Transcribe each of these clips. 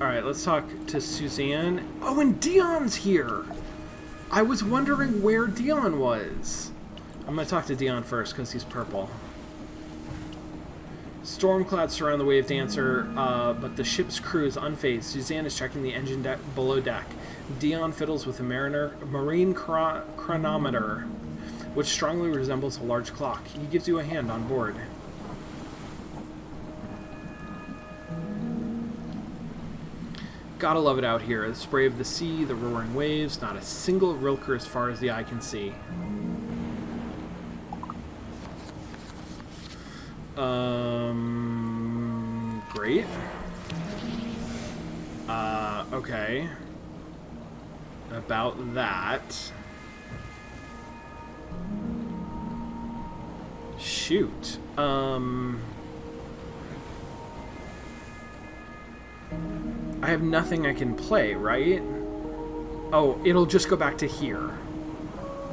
Alright, let's talk to Suzanne. Oh, and Dion's here! I was wondering where Dion was. I'm going to talk to Dion first because he's purple. Storm clouds surround the Wave Dancer, but the ship's crew is unfazed. Suzanne is checking the engine deck below deck. Dion fiddles with a marine chronometer, which strongly resembles a large clock. He gives you a hand on board. Gotta love it out here. The spray of the sea, the roaring waves, not a single Rilker as far as the eye can see. Great. Okay. About that. Shoot. I have nothing I can play, right? Oh, it'll just go back to here.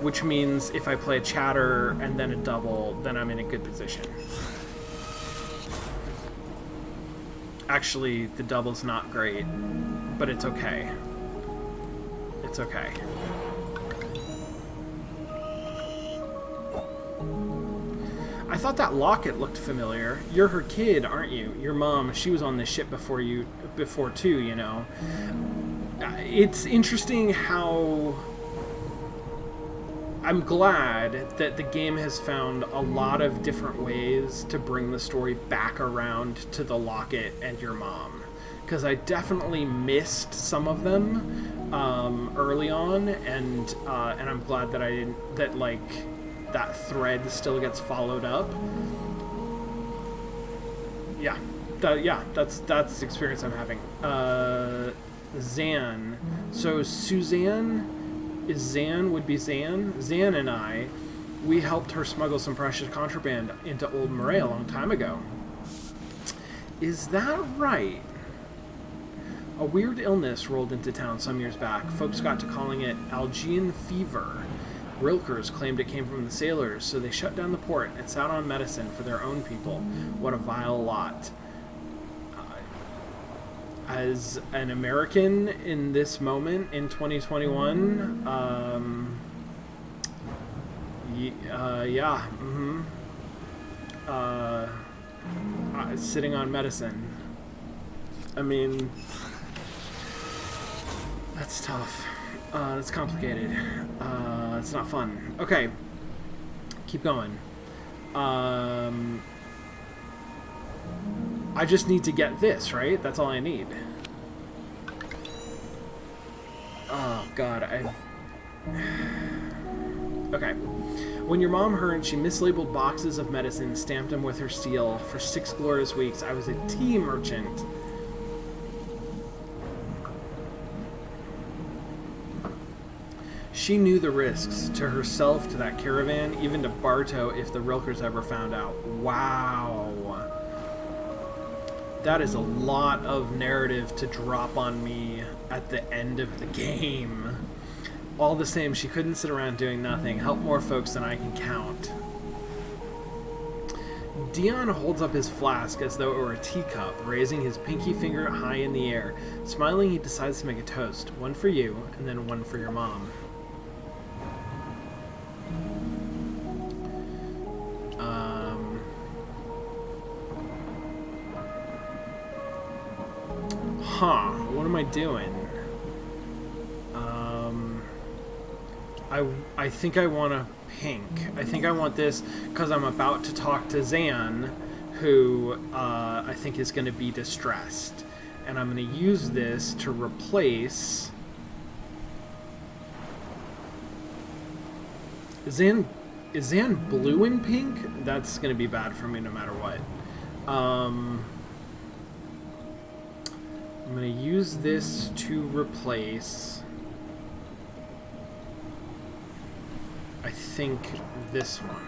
Which means if I play a chatter and then a double, then I'm in a good position. Actually, the double's not great, but it's okay. It's okay. I thought that locket looked familiar. You're her kid, aren't you? Your mom, she was on this ship before too, you know. It's interesting how... I'm glad that the game has found a lot of different ways to bring the story back around to the locket and your mom. Because I definitely missed some of them early on, and I'm glad that I didn't... that thread still gets followed up. Yeah, that's the experience I'm having. Zan. So Suzanne is Zan, would be Zan. Zan and I, we helped her smuggle some precious contraband into Old Moray a long time ago. Is that right? A weird illness rolled into town some years back. Folks got to calling it Algean fever. Rilkers claimed it came from the sailors, so they shut down the port and sat on medicine for their own people. What a vile lot. As an American in this moment in 2021, yeah, sitting on medicine. I mean, that's tough. It's complicated. It's not fun. Okay. Keep going. I just need to get this, right? That's all I need. Oh, God. Okay. When your mom heard, she mislabeled boxes of medicine, stamped them with her seal. For 6 glorious weeks, I was a tea merchant. She knew the risks, to herself, to that caravan, even to Bartow if the Rilkers ever found out. Wow. That is a lot of narrative to drop on me at the end of the game. All the same, she couldn't sit around doing nothing. Help more folks than I can count. Dion holds up his flask as though it were a teacup, raising his pinky finger high in the air. Smiling, he decides to make a toast. One for you, and then one for your mom. What am I doing? I think I want a pink. I think I want this because I'm about to talk to Zan, who I think is going to be distressed. And I'm going to use this to replace... Is Zan blue and pink? That's going to be bad for me no matter what. I'm going to use this to replace, I think, this one.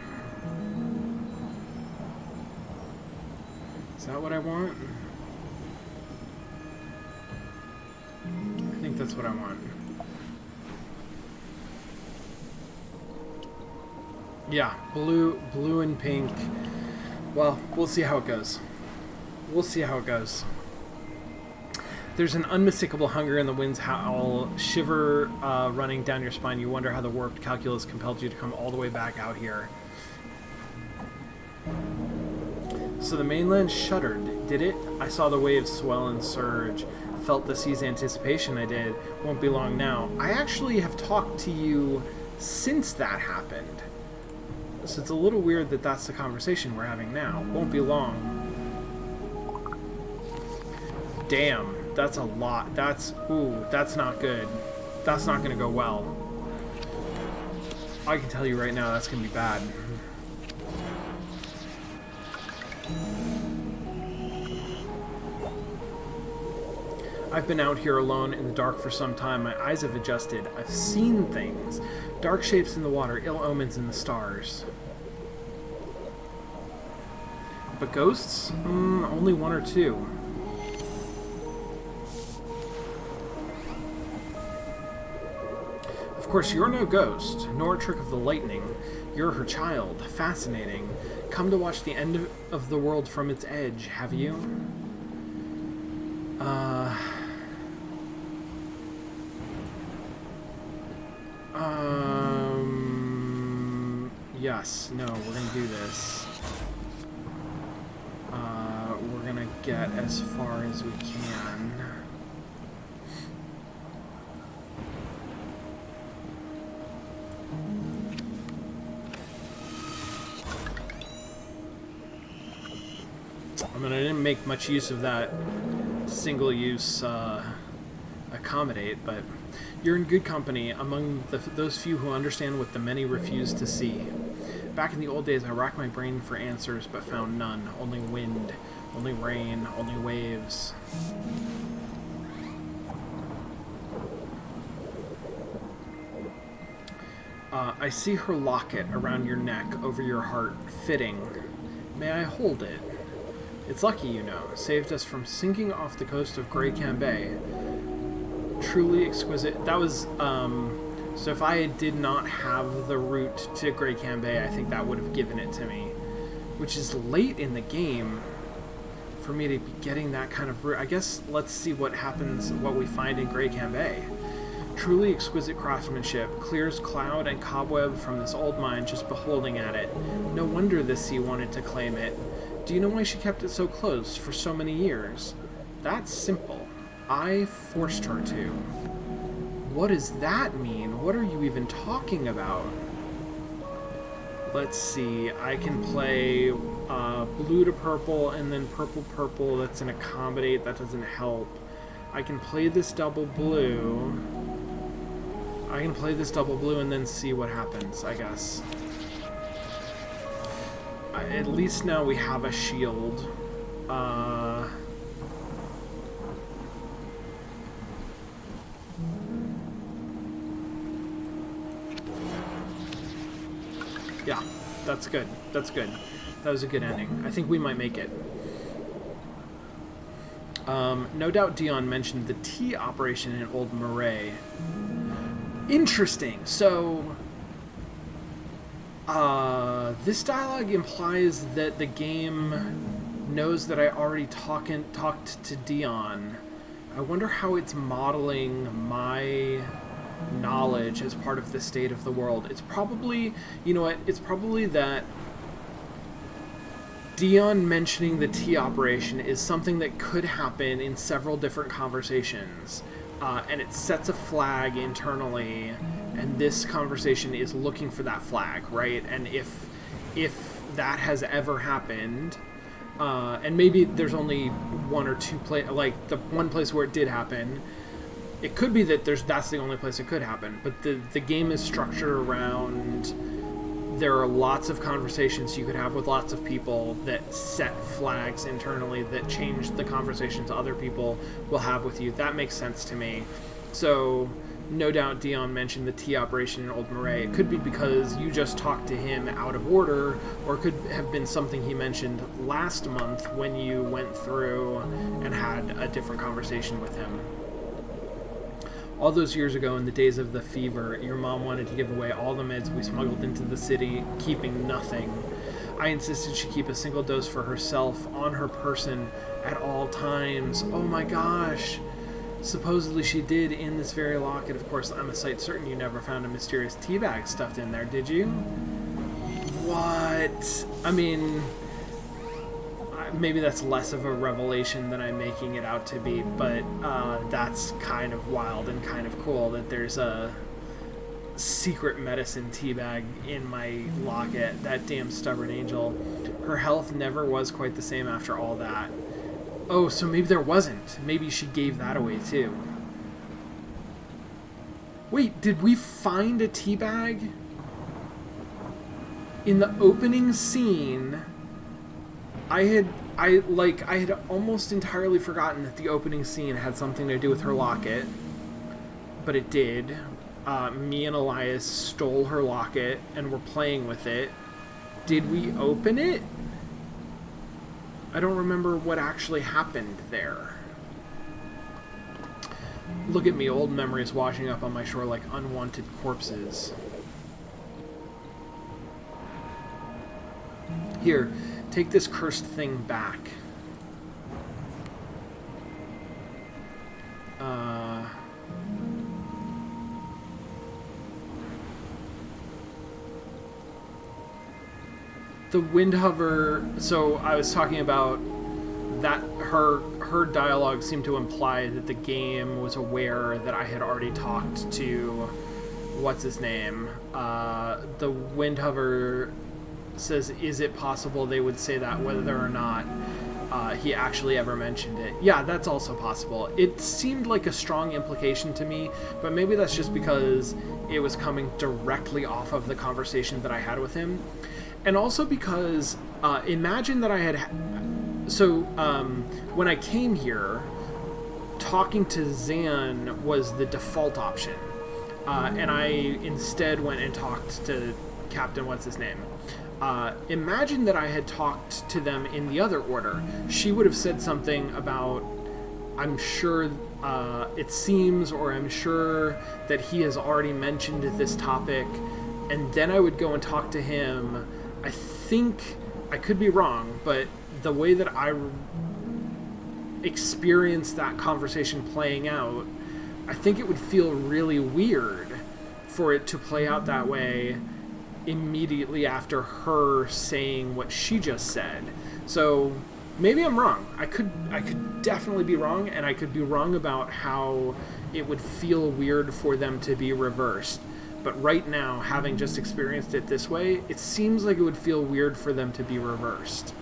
Is that what I want? I think that's what I want. Yeah, blue and pink. Well, we'll see how it goes. We'll see how it goes. There's an unmistakable hunger in the wind's howl, shiver running down your spine. You wonder how the warped calculus compelled you to come all the way back out here. So the mainland shuddered, did it? I saw the waves swell and surge. Felt the sea's anticipation, I did. Won't be long now. I actually have talked to you since that happened. So it's a little weird that that's the conversation we're having now. Won't be long. Damn, that's a lot. That's not good. That's not going to go well. I can tell you right now, that's going to be bad. I've been out here alone in the dark for some time. My eyes have adjusted. I've seen things. Dark shapes in the water, ill omens in the stars. But ghosts? Only one or two. Of course, you're no ghost, nor a trick of the lightning. You're her child. Fascinating. Come to watch the end of the world from its edge, have you? Yes. No, we're gonna do this. We're gonna get as far as we can. I mean, I didn't make much use of that single-use accommodate, but you're in good company among those few who understand what the many refuse to see. Back in the old days, I racked my brain for answers, but found none. Only wind, only rain, only waves. I see her locket around your neck, over your heart, fitting. May I hold it? It's lucky, you know. Saved us from sinking off the coast of Grey Cambay. Truly exquisite. That was, so if I did not have the route to Grey Cambay, I think that would have given it to me. Which is late in the game for me to be getting that kind of route. I guess let's see what happens, what we find in Grey Cambay. Truly exquisite craftsmanship, clears cloud and cobweb from this old mine just beholding at it. No wonder the sea wanted to claim it. Do you know why she kept it so close for so many years? That's simple. I forced her to. What does that mean? What are you even talking about? Let's see. I can play blue to purple and then purple. That's an accommodate. That doesn't help. I can play this double blue. I can play this double blue and then see what happens, I guess. At least now we have a shield. Yeah, that's good. That's good. That was a good ending. I think we might make it. No doubt Dion mentioned the tea operation in Old Marais. Interesting. So, this dialogue implies that the game knows that I already talked to Dion. I wonder how it's modeling my knowledge as part of the state of the world. It's probably, you know what, it's probably that Dion mentioning the tea operation is something that could happen in several different conversations, and it sets a flag internally, and this conversation is looking for that flag, right? And if that has ever happened, and maybe there's only one or two like the one place where it did happen, it could be that that's the only place it could happen, but the game is structured around, there are lots of conversations you could have with lots of people that set flags internally that change the conversations other people will have with you. That makes sense to me. So no doubt Dion mentioned the tea operation in Old Marais. It could be because you just talked to him out of order, or it could have been something he mentioned last month when you went through and had a different conversation with him. All those years ago, in the days of the fever, your mom wanted to give away all the meds we smuggled into the city, keeping nothing. I insisted she keep a single dose for herself on her person at all times. Oh my gosh. Supposedly she did in this very locket. Of course, I'm a sight certain you never found a mysterious tea bag stuffed in there, did you? What? I mean, maybe that's less of a revelation than I'm making it out to be, but that's kind of wild and kind of cool that there's a secret medicine tea bag in my locket. That damn stubborn angel. Her health never was quite the same after all that. Oh, so maybe there wasn't. Maybe she gave that away too. Wait, did we find a tea bag? In the opening scene, I had almost entirely forgotten that the opening scene had something to do with her locket, but it did. Me and Elias stole her locket and were playing with it. Did we open it? I don't remember what actually happened there. Look at me, old memories washing up on my shore like unwanted corpses. Here, take this cursed thing back. The wind hover. So I was talking about that her dialogue seemed to imply that the game was aware that I had already talked to what's his name. The wind hover says, "Is it possible they would say that whether or not he actually ever mentioned it?" Yeah, that's also possible. It seemed like a strong implication to me, but maybe that's just because it was coming directly off of the conversation that I had with him. And also because, imagine that I had... when I came here, talking to Zan was the default option. And I instead went and talked to Captain What's-His-Name. Imagine that I had talked to them in the other order. She would have said something about, I'm sure it seems, or I'm sure that he has already mentioned this topic, and then I would go and talk to him. I think, I could be wrong, but the way that I experienced that conversation playing out, I think it would feel really weird for it to play out that way immediately after her saying what she just said. So maybe I'm wrong. I could definitely be wrong, and I could be wrong about how it would feel weird for them to be reversed. But right now, having just experienced it this way, it seems like it would feel weird for them to be reversed.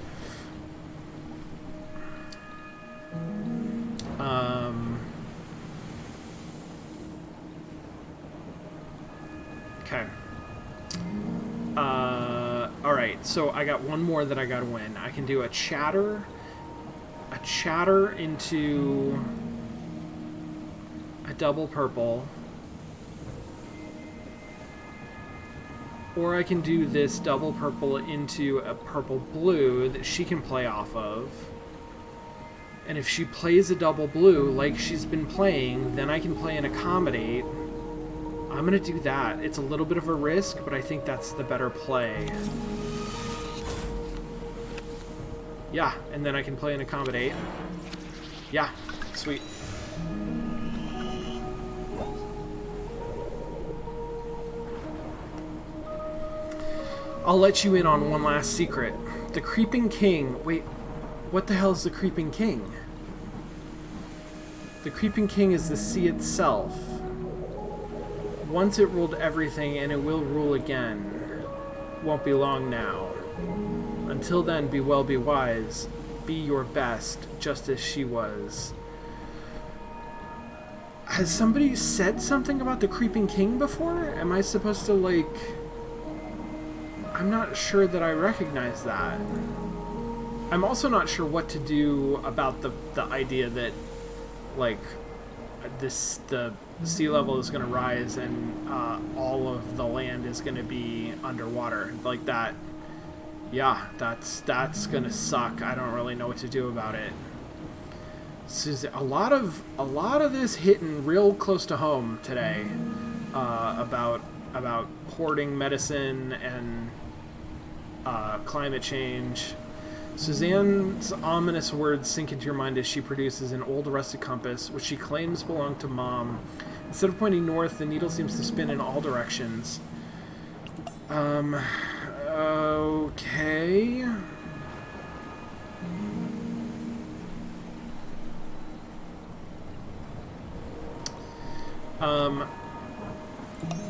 Okay. Alright, so I got one more that I gotta win. I can do a chatter into a double purple. Or I can do this double purple into a purple blue that she can play off of. And if she plays a double blue like she's been playing, then I can play an accommodate. I'm going to do that. It's a little bit of a risk, but I think that's the better play. Yeah, and then I can play an accommodate. Yeah, sweet. I'll let you in on one last secret. The Creeping King... Wait, what the hell is the Creeping King? The Creeping King is the sea itself. Once it ruled everything, and it will rule again. Won't be long now. Until then, be well, be wise. Be your best, just as she was. Has somebody said something about the Creeping King before? Am I supposed to, like... I'm not sure that I recognize that. I'm also not sure what to do about the idea that, like, the sea level is going to rise and all of the land is going to be underwater. Like that, yeah, that's going to suck. I don't really know what to do about it. Susan, a lot of this hitting real close to home today about hoarding medicine and climate change. Suzanne's ominous words sink into your mind as she produces an old rusty compass, which she claims belonged to Mom. Instead of pointing north, the needle seems to spin in all directions. Okay.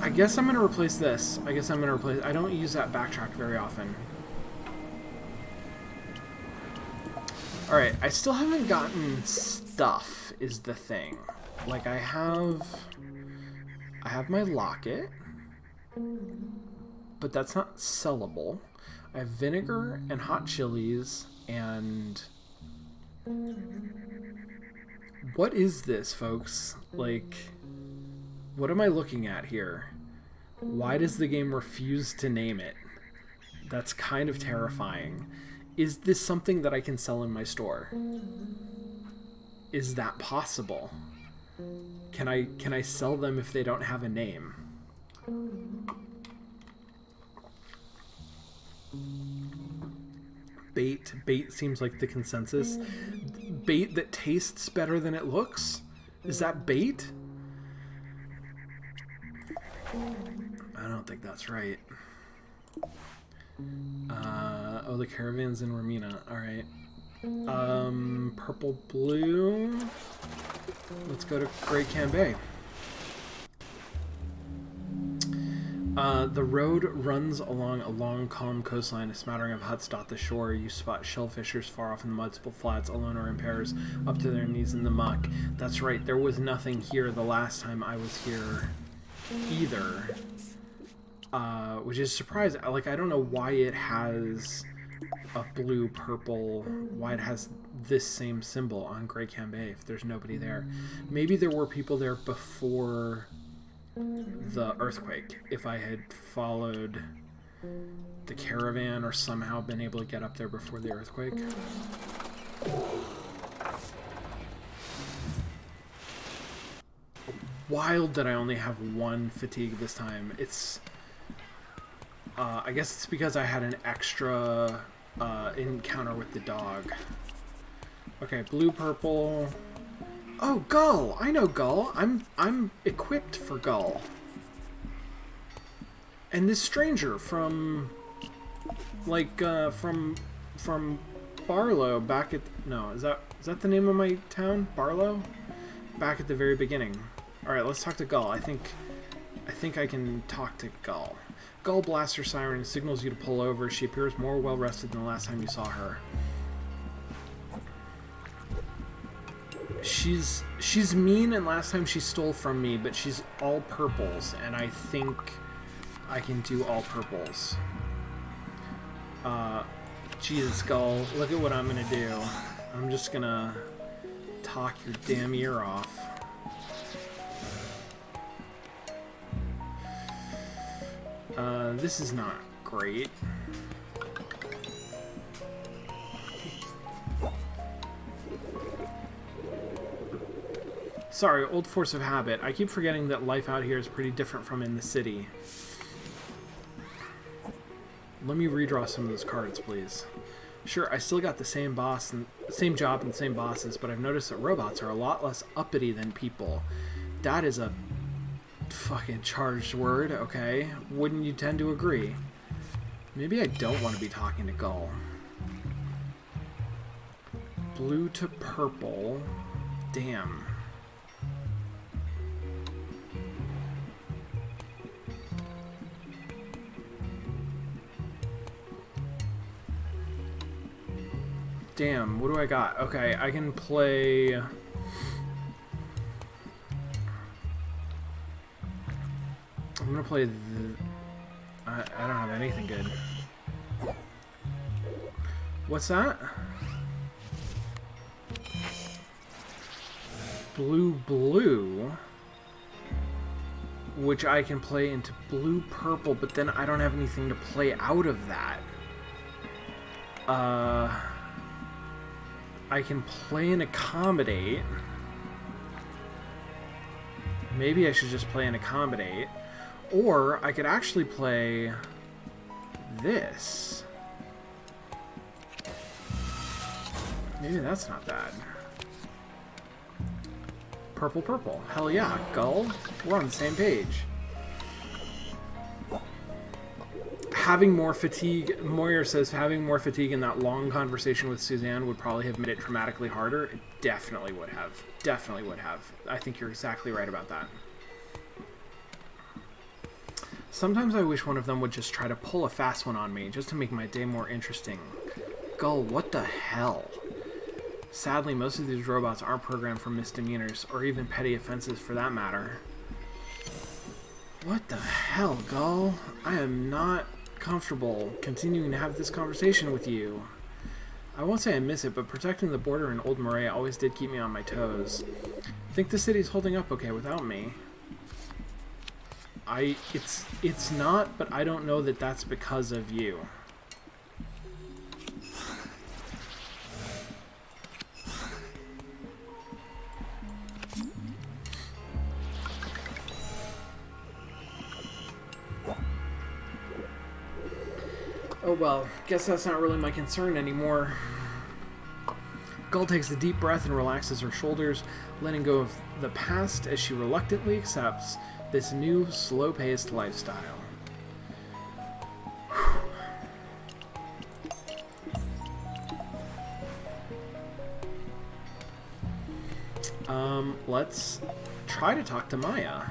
I guess I'm going to replace this. I don't use that backtrack very often. Alright, I still haven't gotten stuff, is the thing. Like, I have my locket, but that's not sellable. I have vinegar and hot chilies and... What is this, folks? Like, what am I looking at here? Why does the game refuse to name it? That's kind of terrifying. Is this something that I can sell in my store? Is that possible? Can I sell them if they don't have a name? Bait. Bait seems like the consensus. Bait that tastes better than it looks? Is that bait? I don't think that's right. Oh, the caravan's in Ramina. Alright. Purple, blue. Let's go to Great Cambay. The road runs along a long, calm coastline. A smattering of huts dot the shore. You spot shellfishers far off in the multiple flats, alone or in pairs, up to their knees in the muck. That's right, there was nothing here the last time I was here either. Which is surprising. Like, I don't know why it has a blue, purple, why it has this same symbol on Great Cambay if there's nobody there. Maybe there were people there before the earthquake. If I had followed the caravan or somehow been able to get up there before the earthquake. Wild that I only have one fatigue this time. It's... I guess it's because I had an extra encounter with the dog. Okay, blue, purple. Oh, Gull! I know Gull. I'm equipped for Gull. And this stranger from, like, from Barlow back at... No, is that the name of my town? Barlow? Back at the very beginning. Alright, let's talk to Gull. I think I can talk to Gull. Gull blasts her siren and signals you to pull over. She appears more well-rested than the last time you saw her. She's mean, and last time she stole from me, but she's all purples, and I think I can do all purples. Jesus, Gull, look at what I'm gonna do. I'm just gonna talk your damn ear off. This is not great. Sorry, old force of habit. I keep forgetting that life out here is pretty different from in the city. Let me redraw some of those cards, please. Sure, I still got the same boss and same job and same bosses, but I've noticed that robots are a lot less uppity than people. That is a fucking charged word, okay? Wouldn't you tend to agree? Maybe I don't want to be talking to Gull. Blue to purple. Damn. Damn, what do I got? Okay, I can play... I'm gonna play the... I don't have anything good. What's that? Blue, blue. Which I can play into blue, purple, but then I don't have anything to play out of that. I can play and accommodate. Maybe I should just play and accommodate. Or I could actually play this. Maybe that's not bad. Purple, purple. Hell yeah. Gull, we're on the same page. Having more fatigue, Moyer says having more fatigue in that long conversation with Suzanne would probably have made it dramatically harder. It definitely would have. Definitely would have. I think you're exactly right about that. Sometimes I wish one of them would just try to pull a fast one on me, just to make my day more interesting. Gull, what the hell? Sadly, most of these robots aren't programmed for misdemeanors, or even petty offenses for that matter. What the hell, Gull? I am not comfortable continuing to have this conversation with you. I won't say I miss it, but protecting the border in Old Moray always did keep me on my toes. I think the city's holding up okay without me. It's not, but I don't know that that's because of you. Oh well, guess that's not really my concern anymore. Gull takes a deep breath and relaxes her shoulders, letting go of the past as she reluctantly accepts this new, slow-paced lifestyle. Let's try to talk to Maya.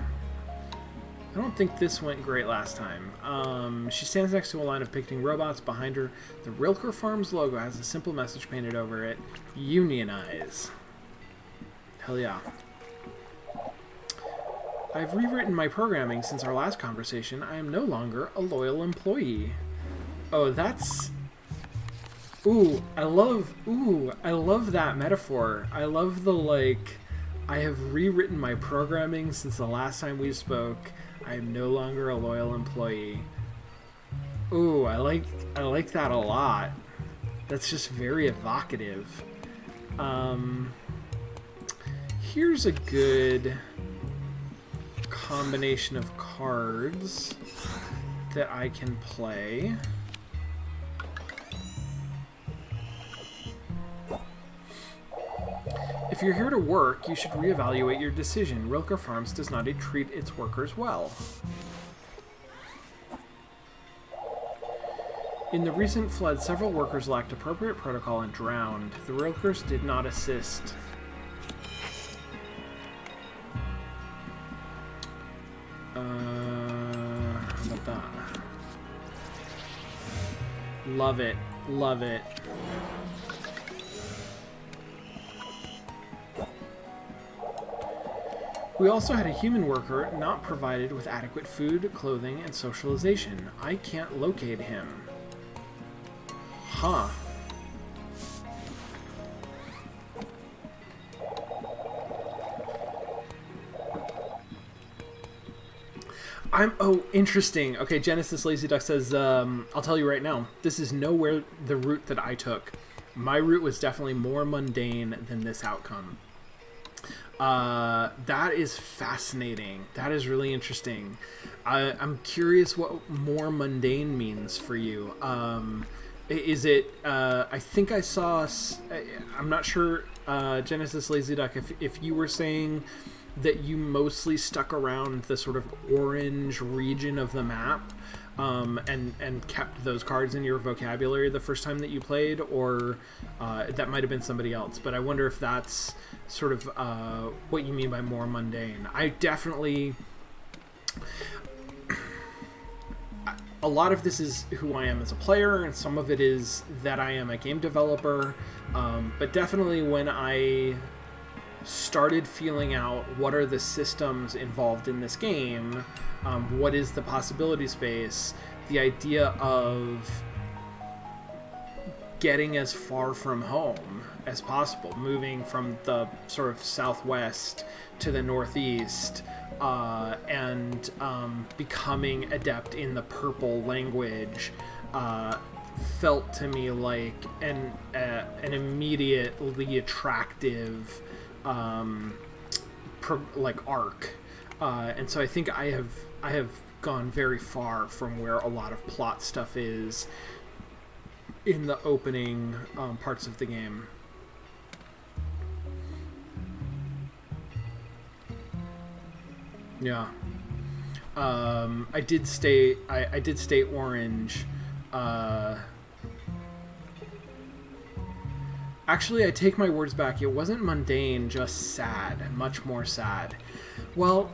I don't think this went great last time. She stands next to a line of picketing robots. Behind her, the Rilker Farms logo has a simple message painted over it. Unionize. Hell yeah. I've rewritten my programming since our last conversation. I am no longer a loyal employee. Oh, that's... I love that metaphor. I love the, like... I have rewritten my programming since the last time we spoke. I am no longer a loyal employee. Ooh, I like that a lot. That's just very evocative. Here's a good combination of cards that I can play. If you're here to work, you should reevaluate your decision. Rilker Farms does not treat its workers well. In the recent flood, several workers lacked appropriate protocol and drowned. The Rilkers did not assist. How about that? Love it. Love it. We also had a human worker not provided with adequate food, clothing, and socialization. I can't locate him. Huh. Oh, interesting. Okay, Genesis Lazy Duck says, I'll tell you right now, this is nowhere the route that I took. My route was definitely more mundane than this outcome. That is fascinating. That is really interesting. I'm curious what more mundane means for you. Is it, I think I saw, I'm not sure, Genesis Lazy Duck, if you were saying that you mostly stuck around the sort of orange region of the map, and kept those cards in your vocabulary the first time that you played, or that might have been somebody else. But I wonder if that's sort of what you mean by more mundane. I definitely... A lot of this is who I am as a player, and some of it is that I am a game developer. But definitely when I started feeling out what are the systems involved in this game, what is the possibility space, the idea of getting as far from home as possible, moving from the sort of southwest to the northeast, and becoming adept in the purple language, felt to me like an immediately attractive arc, and so I think I have gone very far from where a lot of plot stuff is in the opening parts of the game. Yeah. I did stay. I did stay orange. Actually, I take my words back. It wasn't mundane, just sad. Much more sad. Well,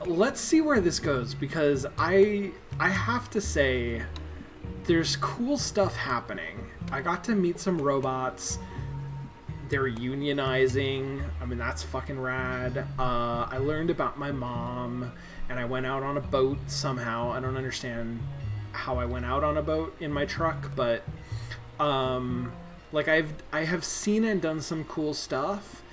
let's see where this goes, because I have to say there's cool stuff happening. I got to meet some robots. They're unionizing. I mean, that's fucking rad. I learned about my mom, and I went out on a boat somehow. I don't understand how I went out on a boat in my truck, but like I have seen and done some cool stuff.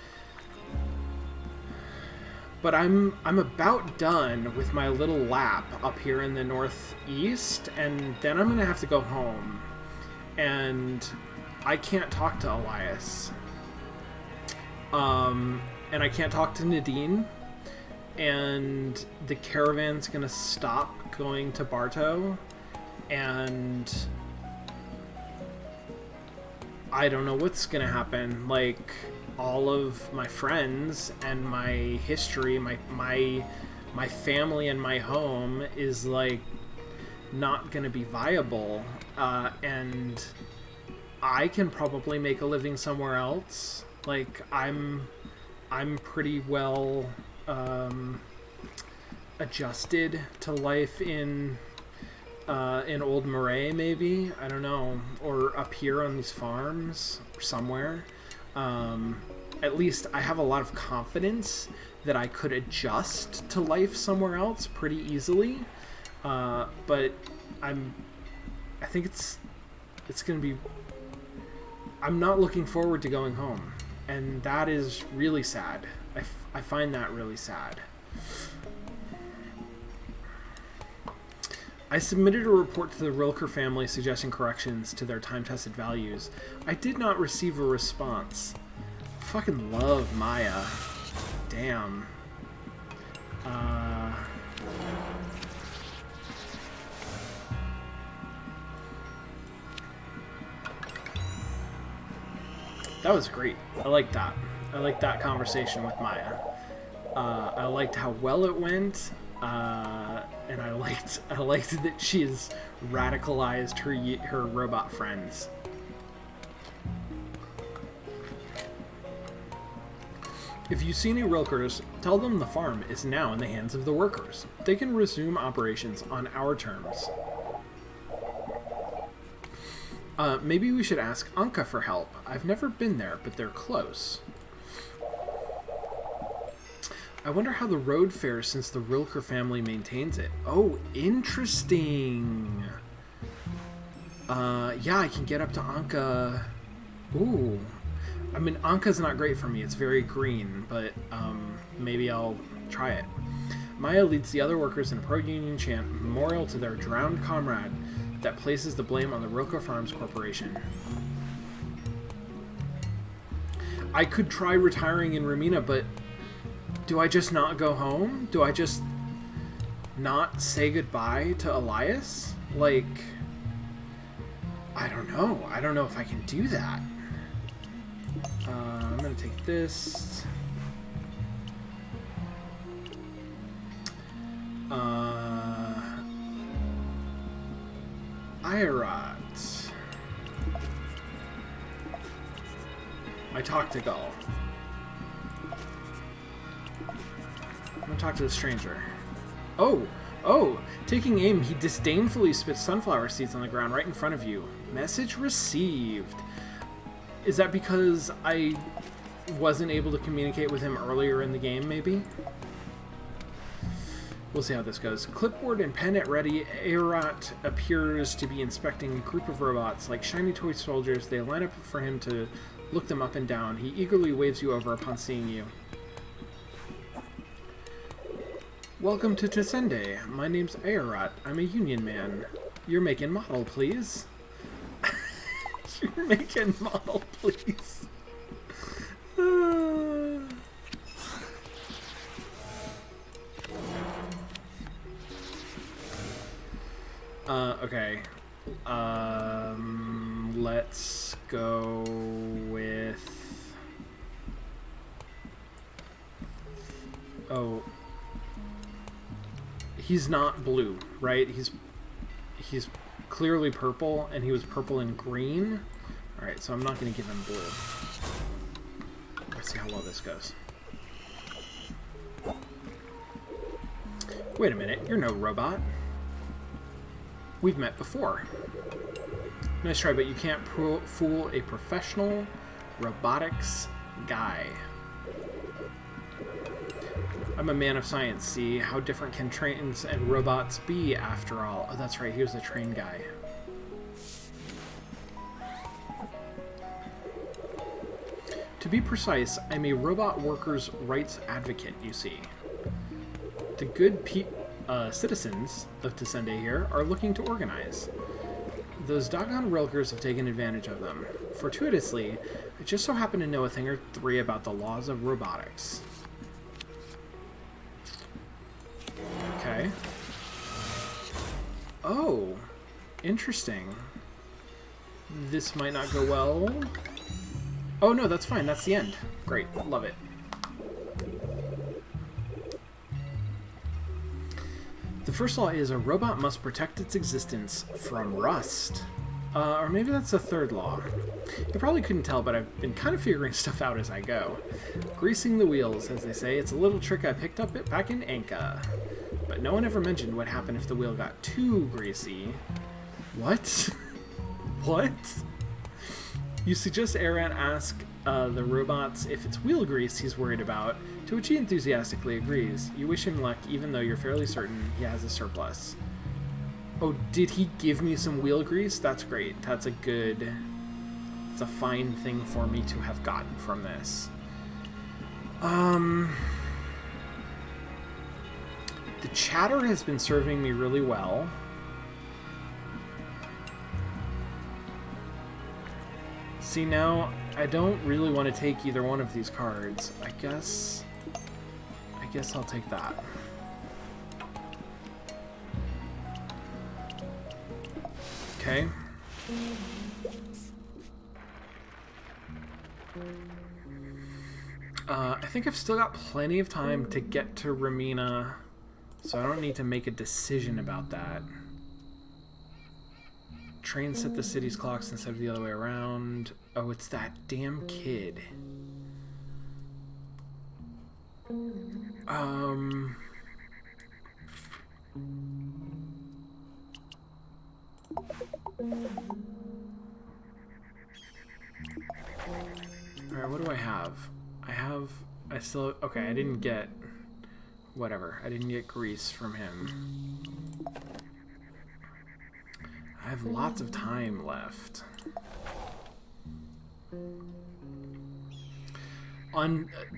But I'm about done with my little lap up here in the northeast, and then I'm gonna have to go home, and I can't talk to Elias, and I can't talk to Nadine, and the caravan's gonna stop going to Bartow, and I don't know what's gonna happen. Like, all of my friends and my history, my family and my home is like not gonna be viable, and I can probably make a living somewhere else. Like, I'm pretty well adjusted to life in Old Moray, maybe, I don't know, or up here on these farms or somewhere. At least I have a lot of confidence that I could adjust to life somewhere else pretty easily. But I think it's gonna be, I'm not looking forward to going home, and that is really sad. I find that really sad. I submitted a report to the Rilker family suggesting corrections to their time-tested values. I did not receive a response. Fucking love Maya. Damn. That was great. I liked that. I liked that conversation with Maya. I liked how well it went. And I liked that she has radicalized her robot friends. If you see any Rilkers, tell them the farm is now in the hands of the workers. They can resume operations on our terms. Maybe we should ask Anka for help. I've never been there, but they're close. I wonder how the road fares since the Rilker family maintains it. Oh, interesting. Yeah, I can get up to Anka. Ooh. I mean, Anka's not great for me. It's very green, but maybe I'll try it. Maya leads the other workers in a pro-union chant memorial to their drowned comrade that places the blame on the Rilker Farms Corporation. I could try retiring in Ramina, but do I just not go home? Do I just not say goodbye to Elias? Like, I don't know. I don't know if I can do that. I'm gonna take this. Irat. I talked to Gull. I'm gonna talk to the stranger. Oh! Taking aim, he disdainfully spits sunflower seeds on the ground right in front of you. Message received. Is that because I wasn't able to communicate with him earlier in the game, maybe? We'll see how this goes. Clipboard and pen at ready, Aerat appears to be inspecting a group of robots. Like shiny toy soldiers, they line up for him to look them up and down. He eagerly waves you over upon seeing you. Welcome to Tsende. My name's Aerat. I'm a union man. Your make and model, please. Your make and model, please. Okay. Let's go with... Oh. he's not blue, right? He's clearly purple, and he was purple and green. All right, so I'm not going to give him blue. Let's see how well this goes. Wait a minute, you're no robot. We've met before. Nice try, but you can't fool a professional robotics guy. I'm a man of science, see? How different can trains and robots be, after all? Oh, that's right, he was a train guy. To be precise, I'm a robot workers' rights advocate, you see. The good citizens of Tsende here are looking to organize. Those doggone Rilkers have taken advantage of them. Fortuitously, I just so happen to know a thing or three about the laws of robotics. Okay. Oh, interesting. This might not go well. Oh no, that's fine. That's the end. Great. Love it. The first law is a robot must protect its existence from rust. Or maybe that's the third law. You probably couldn't tell, but I've been kind of figuring stuff out as I go. Greasing the wheels, as they say. It's a little trick I picked up back in Anka. But no one ever mentioned what happened if the wheel got too greasy. What? What? You suggest Aran ask the robots if it's wheel grease he's worried about, to which he enthusiastically agrees. You wish him luck, even though you're fairly certain he has a surplus. Oh, did he give me some wheel grease? That's great. That's a good... It's a fine thing for me to have gotten from this. The chatter has been serving me really well. See, now, I don't really want to take either one of these cards. I guess I'll take that. Okay. I think I've still got plenty of time to get to Ramina, so I don't need to make a decision about that. Train set the city's clocks instead of the other way around. Oh, it's that damn kid. Alright, what do I have? Okay, I didn't get... Whatever. I didn't get grease from him. I have lots of time left.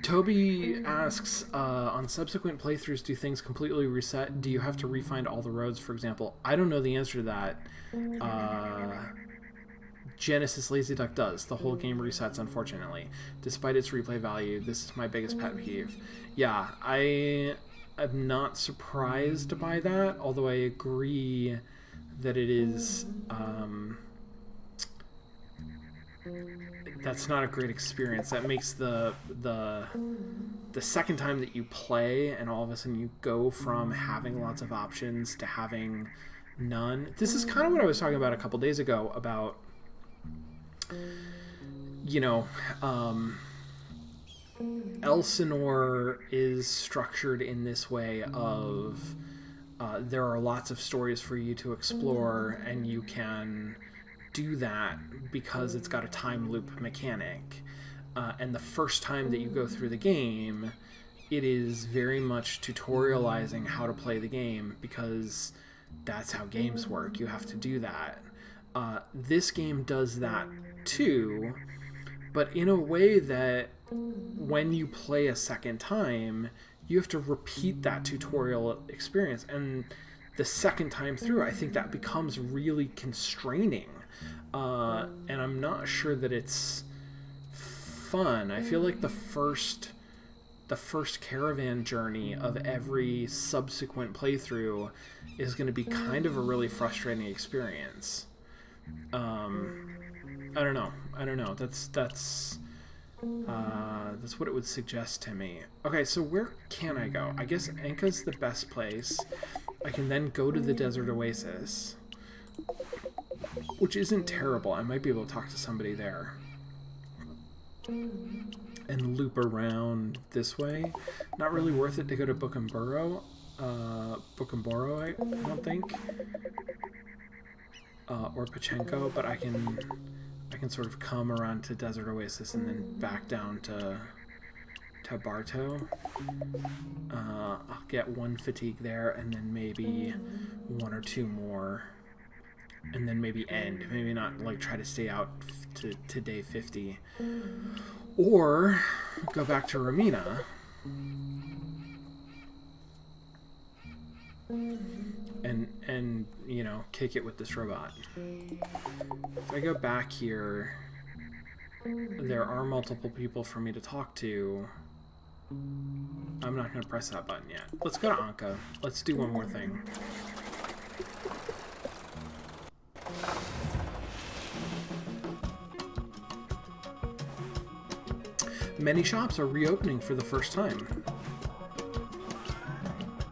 Toby asks, on subsequent playthroughs, do things completely reset? Do you have to refind all the roads, for example? I don't know the answer to that. Genesis Lazy Duck does. The whole game resets, unfortunately. Despite its replay value, this is my biggest pet peeve. Yeah, I am not surprised by that, although I agree that it is... that's not a great experience. That makes the second time that you play and all of a sudden you go from having lots of options to having none. This is kind of what I was talking about a couple days ago about, you know, Elsinore is structured in this way of there are lots of stories for you to explore, and you can do that because it's got a time loop mechanic. And the first time that you go through the game, it is very much tutorializing how to play the game, because that's how games work. You have to do that. This game does that too, but in a way that when you play a second time, you have to repeat that tutorial experience. And the second time through, I think that becomes really constraining. And I'm not sure that it's fun. I feel like the first caravan journey of every subsequent playthrough is going to be kind of a really frustrating experience. I don't know. That's what it would suggest to me. Okay, so where can I go? I guess Anka's the best place. I can then go to the desert oasis, which isn't terrible. I might be able to talk to somebody there. And loop around this way. Not really worth it to go to Book'n'Burrow. Book'n'Burrow, I don't think. Or Pachenko, but I can sort of come around to Desert Oasis and then back down to Bartow. I'll get 1 fatigue there, and then maybe 1 or 2 more, and then maybe end. Maybe not like try to stay out to day 50, or go back to Ramina. And you know, kick it with this robot. If I go back here, there are multiple people for me to talk to. I'm not going to press that button yet. Let's go to Anka. Let's do one more thing. Many shops are reopening for the first time.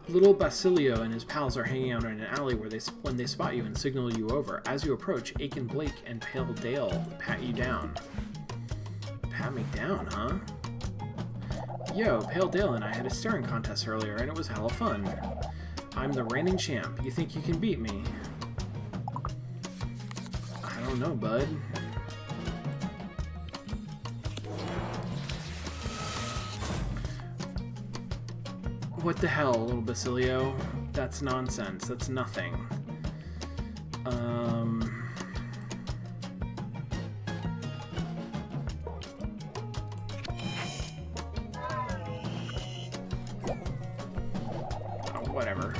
Little Basilio and his pals are hanging out in an alley when they spot you and signal you over. As you approach, Aiken Blake and Pale Dale pat you down. Pat me down, huh? Yo, Pale Dale and I had a staring contest earlier, and it was hella fun. I'm the reigning champ. You think you can beat me? I don't know, bud. What the hell, little Basilio? That's nonsense. That's nothing. Whatever.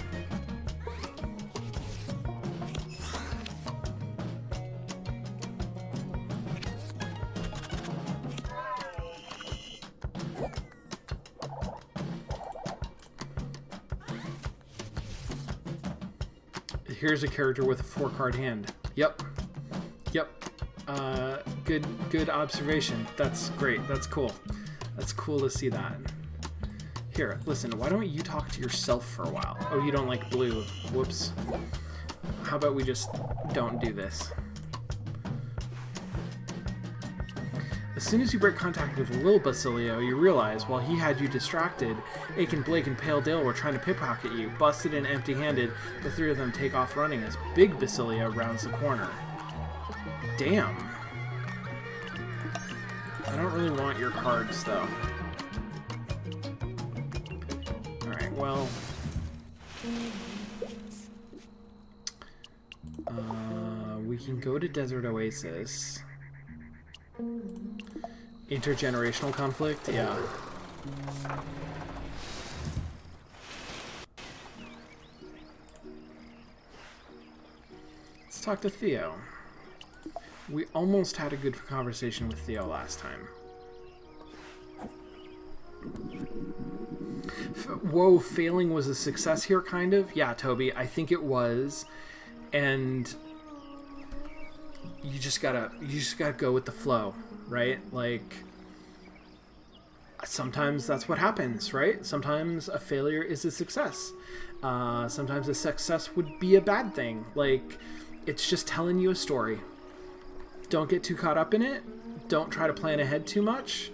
Here's a character with a 4-card hand. Yep. Good observation. That's great. That's cool. That's cool to see that. Here, listen, why don't you talk to yourself for a while? Oh, you don't like blue. Whoops. How about we just don't do this? As soon as you break contact with Lil Basilio, you realize while he had you distracted, Aiken Blake and Pale Dale were trying to pickpocket you. Busted and empty-handed, the 3 of them take off running as Big Basilio rounds the corner. Damn. I don't really want your cards, though. Alright, well... we can go to Desert Oasis. Intergenerational conflict? Yeah. Let's talk to Theo. We almost had a good conversation with Theo last time. Whoa, failing was a success here, kind of? Yeah, Toby, I think it was. And you just gotta go with the flow, right? Like, sometimes that's what happens, right? Sometimes a failure is a success. Sometimes a success would be a bad thing. Like, it's just telling you a story. Don't get too caught up in it. Don't try to plan ahead too much.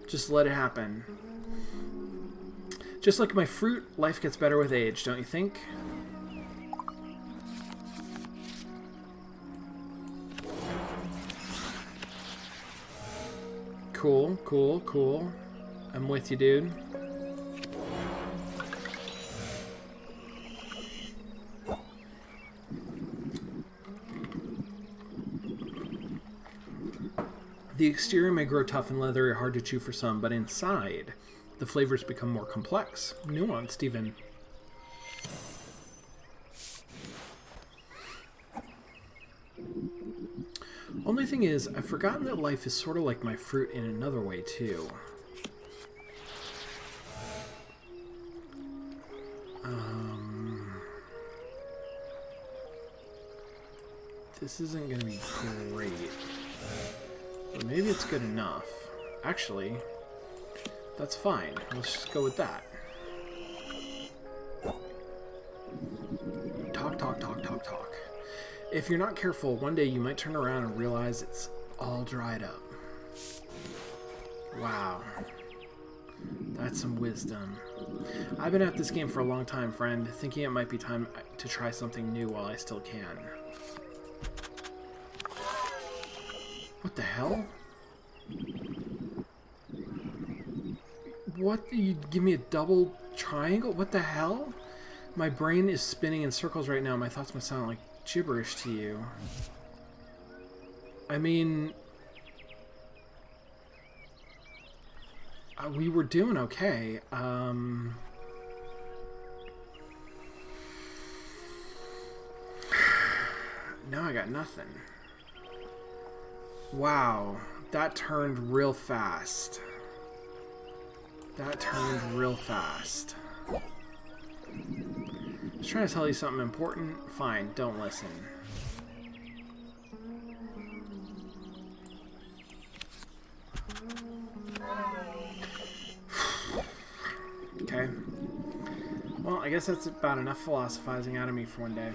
Just let it happen. Just like my fruit, life gets better with age, don't you think? Cool, cool, cool. I'm with you, dude. The exterior may grow tough and leathery, hard to chew for some, but inside, the flavors become more complex, nuanced even. Only thing is, I've forgotten that life is sort of like my fruit in another way, too. This isn't going to be great. But maybe it's good enough. Actually, that's fine. Let's just go with that. If you're not careful, one day you might turn around and realize it's all dried up. Wow. That's some wisdom. I've been at this game for a long time, friend, thinking it might be time to try something new while I still can. What the hell? What? You give me a double triangle? What the hell? My brain is spinning in circles right now. My thoughts must sound like gibberish to you. I mean... we were doing okay. Now I got nothing. Wow, that turned real fast. That turned real fast. I was trying to tell you something important. Fine, don't listen. Okay. Well, I guess that's about enough philosophizing out of me for one day.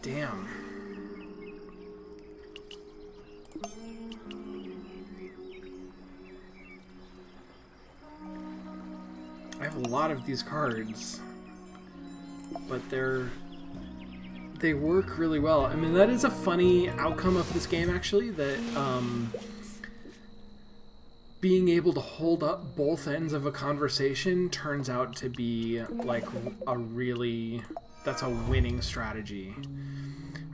Damn. I have a lot of these cards, but they work really well. I mean, that is a funny outcome of this game, actually, that being able to hold up both ends of a conversation turns out to be like that's a winning strategy.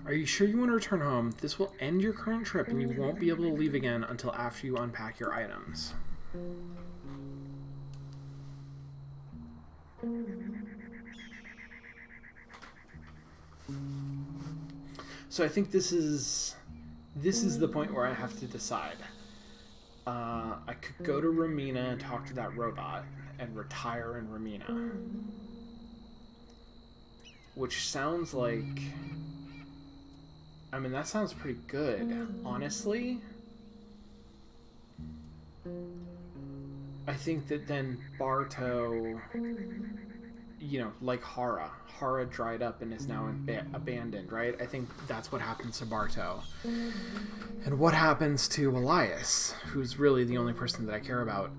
Are you sure you want to return home? This will end your current trip and you won't be able to leave again until after you unpack your items. So I think this is the point where I have to decide. I could go to Ramina and talk to that robot and retire in Ramina. Which sounds like... I mean, that sounds pretty good, honestly. I think that then Barto, you know, like Hara dried up and is now abandoned, right? I think that's what happens to Barto. And what happens to Elias, who's really the only person that I care about?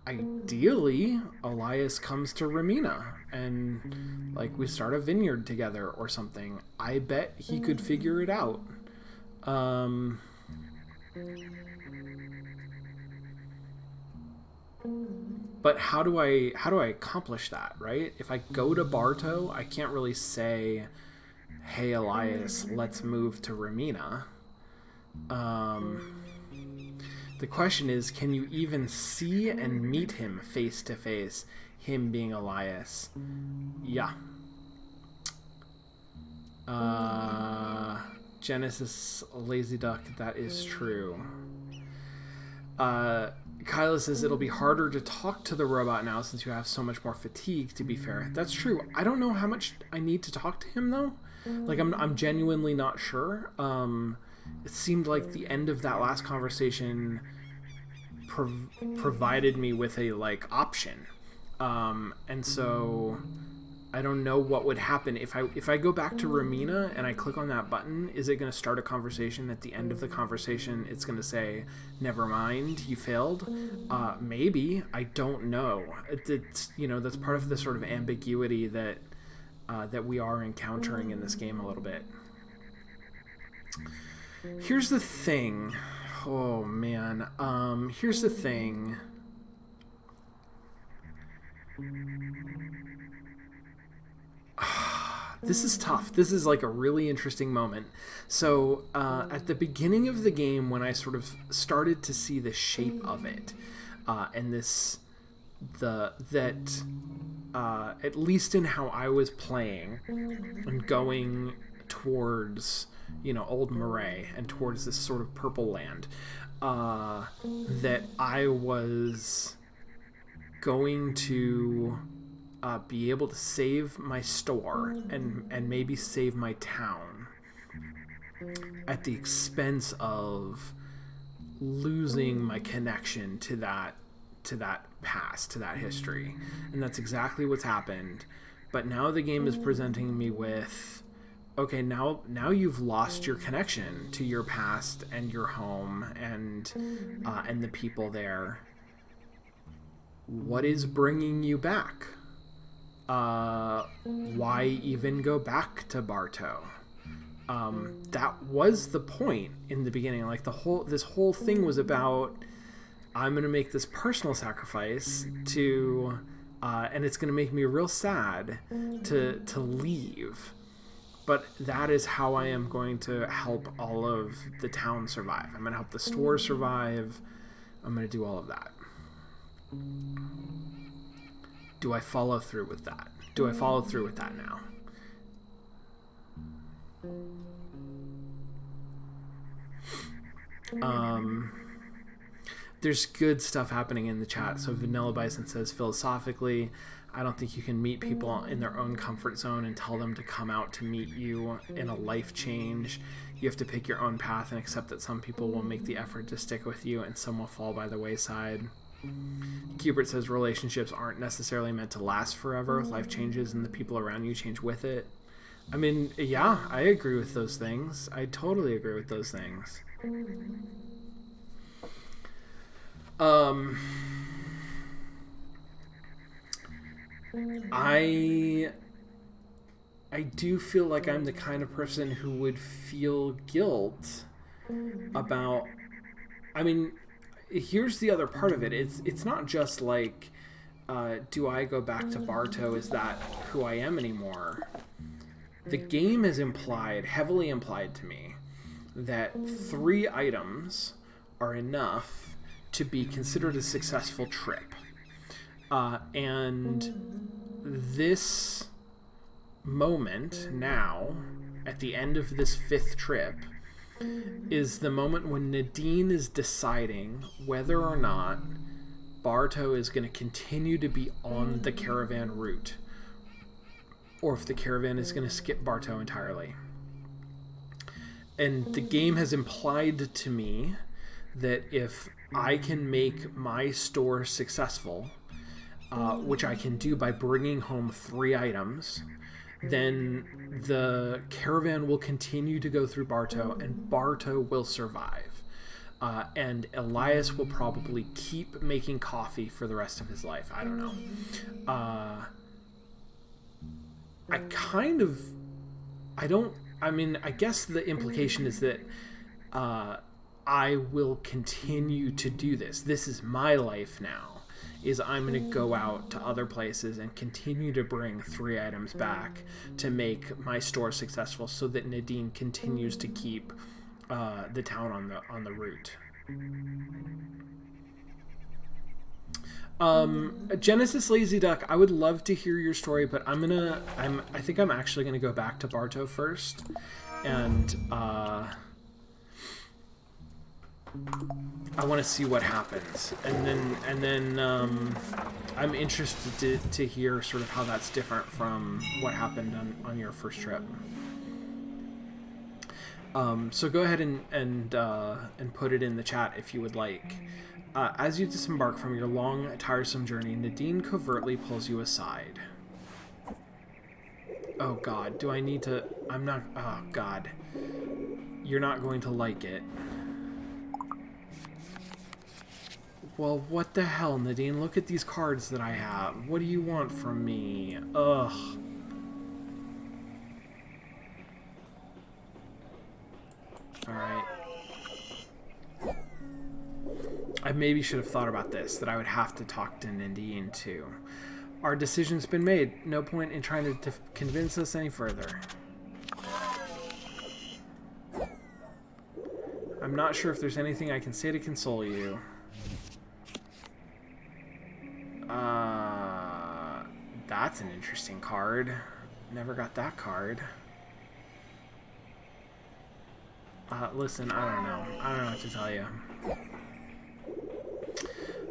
Ideally, Elias comes to Ramina and, like, we start a vineyard together or something. I bet he could figure it out. But how do I accomplish that, right? If I go to Barto, I can't really say, hey, Elias, let's move to Ramina. The question is, can you even see and meet him face to face, him being Elias? Yeah. Genesis Lazy Duck, that is true. Kyla says it'll be harder to talk to the robot now since you have so much more fatigue, to be fair. That's true. I don't know how much I need to talk to him, though. Like, I'm genuinely not sure. It seemed like the end of that last conversation provided me with a, like, option. And so... I don't know what would happen if I go back to Ramina and I click on that button. Is it going to start a conversation? At the end of the conversation, it's going to say, "Never mind, you failed." Maybe, I don't know. It's you know, that's part of the sort of ambiguity that that we are encountering in this game a little bit. Here's the thing. Oh man. Here's the thing. This is tough. This is like a really interesting moment. So at the beginning of the game, when I sort of started to see the shape of it, and at least in how I was playing and going towards, you know, Old Moray and towards this sort of purple land, that I was going to be able to save my store and maybe save my town at the expense of losing my connection to that past, to that history. And that's exactly what's happened. But now the game is presenting me with, okay, now you've lost your connection to your past and your home and the people there. What is bringing you back? Why even go back to Bartow? That was the point in the beginning. Like this whole thing was about, I'm going to make this personal sacrifice to, and it's going to make me real sad to leave. But that is how I am going to help all of the town survive. I'm going to help the store survive. I'm going to do all of that. Do I follow through with that? Do I follow through with that now? There's good stuff happening in the chat. So Vanilla Bison says, philosophically, I don't think you can meet people in their own comfort zone and tell them to come out to meet you in a life change. You have to pick your own path and accept that some people will make the effort to stick with you and some will fall by the wayside. Cubert says relationships aren't necessarily meant to last forever. Life changes and the people around you change with it. I mean, yeah, I agree with those things. I totally agree with those things. I do feel like I'm the kind of person who would feel guilt about, I mean, here's the other part of it. It's not just like, do I go back to Bartow? Is that who I am anymore? The game has heavily implied to me, that 3 items are enough to be considered a successful trip. And this moment now, at the end of this 5th trip, is the moment when Nadine is deciding whether or not Bartow is going to continue to be on the caravan route, or if the caravan is going to skip Bartow entirely. And the game has implied to me that if I can make my store successful, which I can do by bringing home 3 items, then the caravan will continue to go through Bartow, and Bartow will survive. And Elias will probably keep making coffee for the rest of his life. I don't know. I guess the implication is that I will continue to do this. This is my life now. Is I'm going to go out to other places and continue to bring 3 items back to make my store successful, so that Nadine continues to keep the town on the route. Genesis Lazy Duck, I would love to hear your story, but I think I'm actually gonna go back to Bartow first, and I want to see what happens, and then I'm interested to hear sort of how that's different from what happened on your first trip. So go ahead and put it in the chat if you would like. As you disembark from your long, tiresome journey, Nadine covertly pulls you aside. Oh God, do I need to? I'm not. Oh God, you're not going to like it. Well, what the hell, Nadine? Look at these cards that I have. What do you want from me? Ugh. Alright. I maybe should have thought about this, that I would have to talk to Nadine too. Our decision's been made. No point in trying to convince us any further. I'm not sure if there's anything I can say to console you. That's an interesting card. Never got that card. Listen, I don't know. I don't know what to tell you.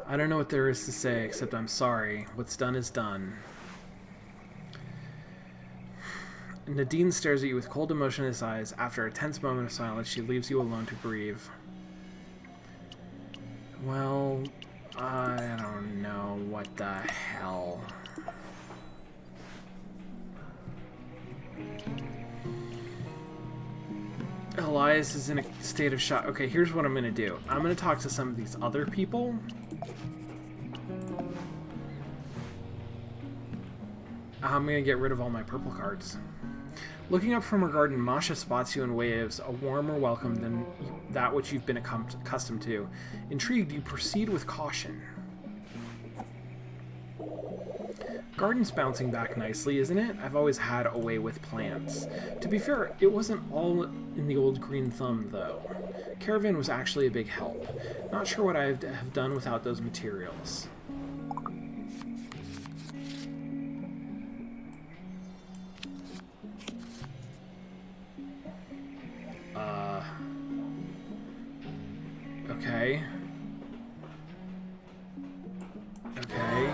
I don't know what there is to say, except I'm sorry. What's done is done. Nadine stares at you with cold emotion in his eyes. After a tense moment of silence, she leaves you alone to grieve. Well, I don't know what the hell. Elias is in a state of shock. Okay, here's what I'm going to do. I'm going to talk to some of these other people. I'm going to get rid of all my purple cards. Looking up from her garden, Masha spots you and waves, a warmer welcome than that which you've been accustomed to. Intrigued, you proceed with caution. Garden's bouncing back nicely, isn't it? I've always had a way with plants. To be fair, it wasn't all in the old green thumb, though. Caravan was actually a big help. Not sure what I'd have done without those materials. Okay. Okay.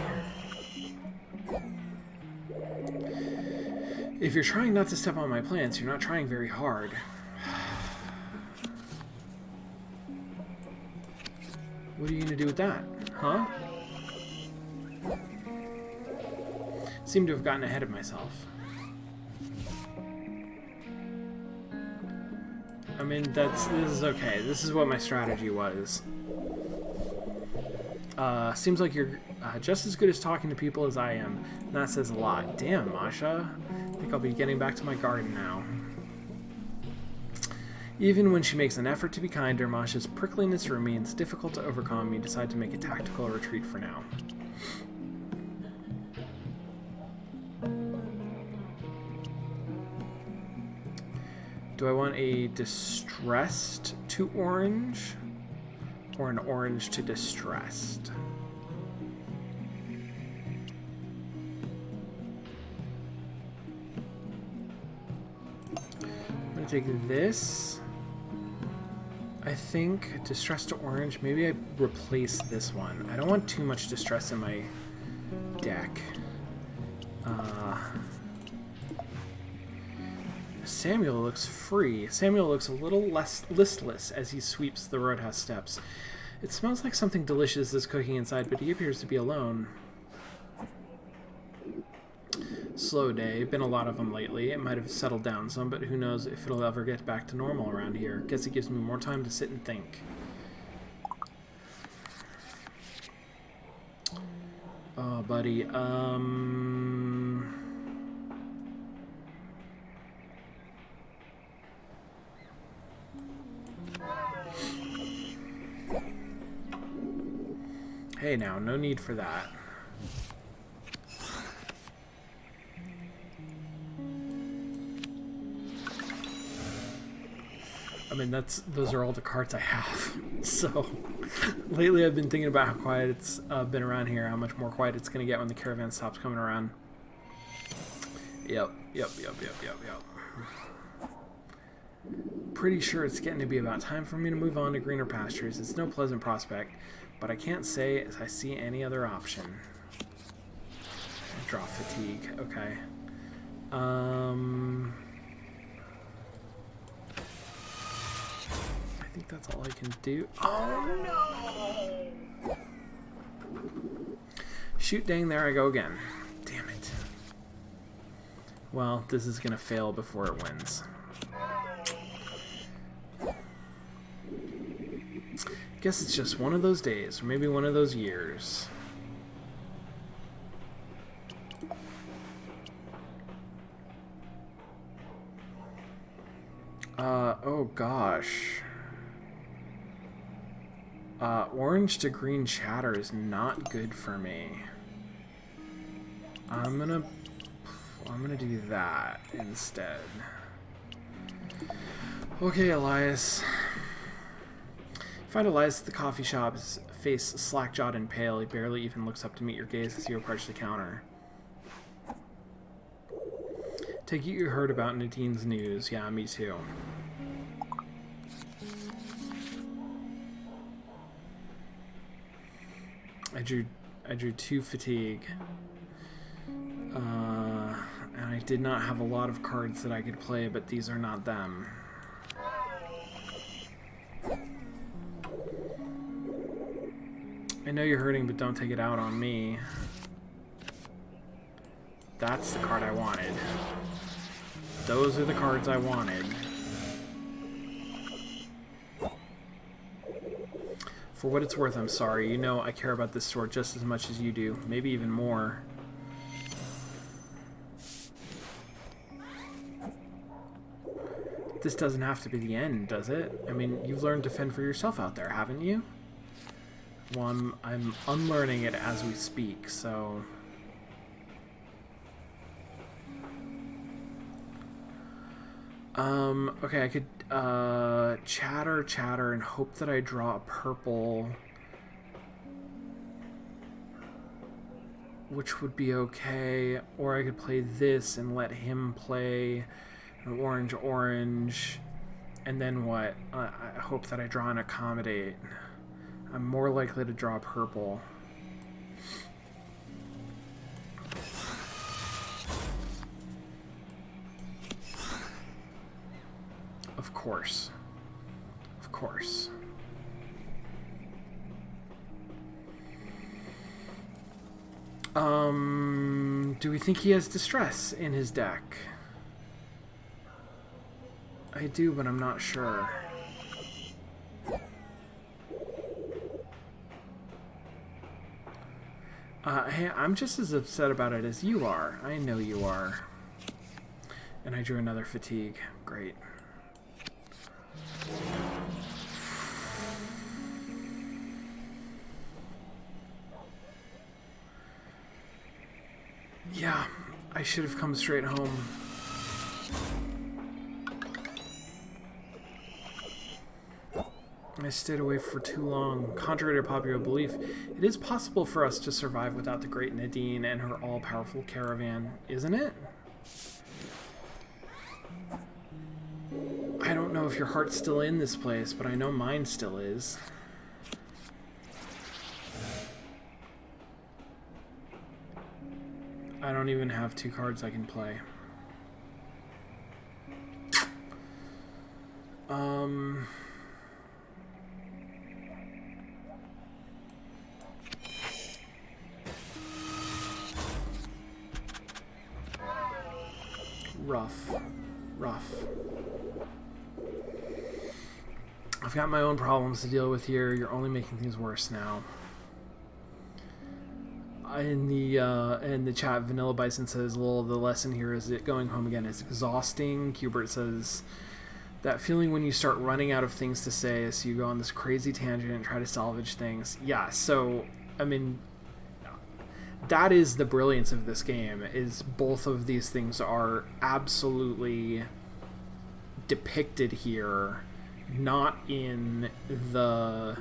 If you're trying not to step on my plants, you're not trying very hard. What are you going to do with that? Huh? Seem to have gotten ahead of myself. I mean, this is okay. This is what my strategy was. Seems like you're just as good as talking to people as I am. And that says a lot. Damn, Masha. I think I'll be getting back to my garden now. Even when she makes an effort to be kinder, Masha's prickliness remains difficult to overcome. You decide to make a tactical retreat for now. Do I want a distressed to orange or an orange to distressed? I'm going to take this. I think distressed to orange. Maybe I replace this one. I don't want too much distress in my deck. Samuel looks free. Samuel looks a little less listless as he sweeps the roadhouse steps. It smells like something delicious is cooking inside, but he appears to be alone. Slow day. Been a lot of them lately. It might have settled down some, but who knows if it'll ever get back to normal around here. Guess it gives me more time to sit and think. Oh, buddy. Hey now, no need for that. I mean, those are all the cards I have. So, lately I've been thinking about how quiet it's been around here, how much more quiet it's going to get when the caravan stops coming around. Yep. Pretty sure it's getting to be about time for me to move on to greener pastures. It's no pleasant prospect, but I can't say as I see any other option. Draw fatigue. Okay. I think that's all I can do. Oh no! Shoot, dang, there I go again. Damn it. Well, this is gonna fail before it wins. Guess it's just one of those days, or maybe one of those years. Oh gosh. Orange to green chatter is not good for me. I'm gonna do that instead. Okay, Elias. Find Elias at the coffee shop, his face slack-jawed and pale. He barely even looks up to meet your gaze as you approach the counter. Take it you heard about Nadine's news. Yeah, me too. I drew 2 fatigue. And I did not have a lot of cards that I could play, but these are not them. I know you're hurting, but don't take it out on me. That's the card I wanted. Those are the cards I wanted. For what it's worth, I'm sorry. You know I care about this sword just as much as you do. Maybe even more. This doesn't have to be the end, does it? I mean, you've learned to fend for yourself out there, haven't you? Well, I'm unlearning it as we speak, so... Okay, I could, chatter, and hope that I draw a purple. Which would be okay. Or I could play this and let him play an orange. And then what? I hope that I draw and accommodate. I'm more likely to draw purple. Of course. Of course. Do we think he has distress in his deck? I do, but I'm not sure. Hey, I'm just as upset about it as you are. I know you are. And I drew another fatigue. Great. Yeah, I should have come straight home. I stayed away for too long. Contrary to popular belief, it is possible for us to survive without the great Nadine and her all-powerful caravan, isn't it? I don't know if your heart's still in this place, but I know mine still is. I don't even have 2 cards I can play. Rough. I've got my own problems to deal with here. You're only making things worse now. In the chat, Vanilla Bison says, "Well, the lesson here is that going home again is exhausting." Hubert says, "That feeling when you start running out of things to say, so you go on this crazy tangent and try to salvage things." Yeah. So, I mean, that is the brilliance of this game. Is both of these things are absolutely depicted here, not in the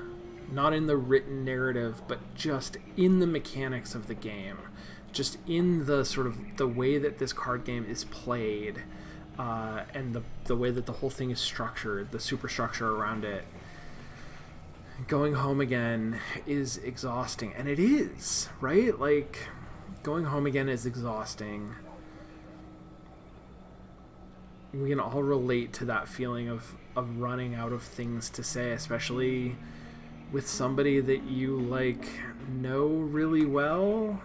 written narrative, but just in the mechanics of the game, just in the sort of the way that this card game is played, and the way that the whole thing is structured, the superstructure around it. Going home again is exhausting, and it is, right? Like, going home again is exhausting. We can all relate to that feeling of running out of things to say, especially with somebody that you like know really well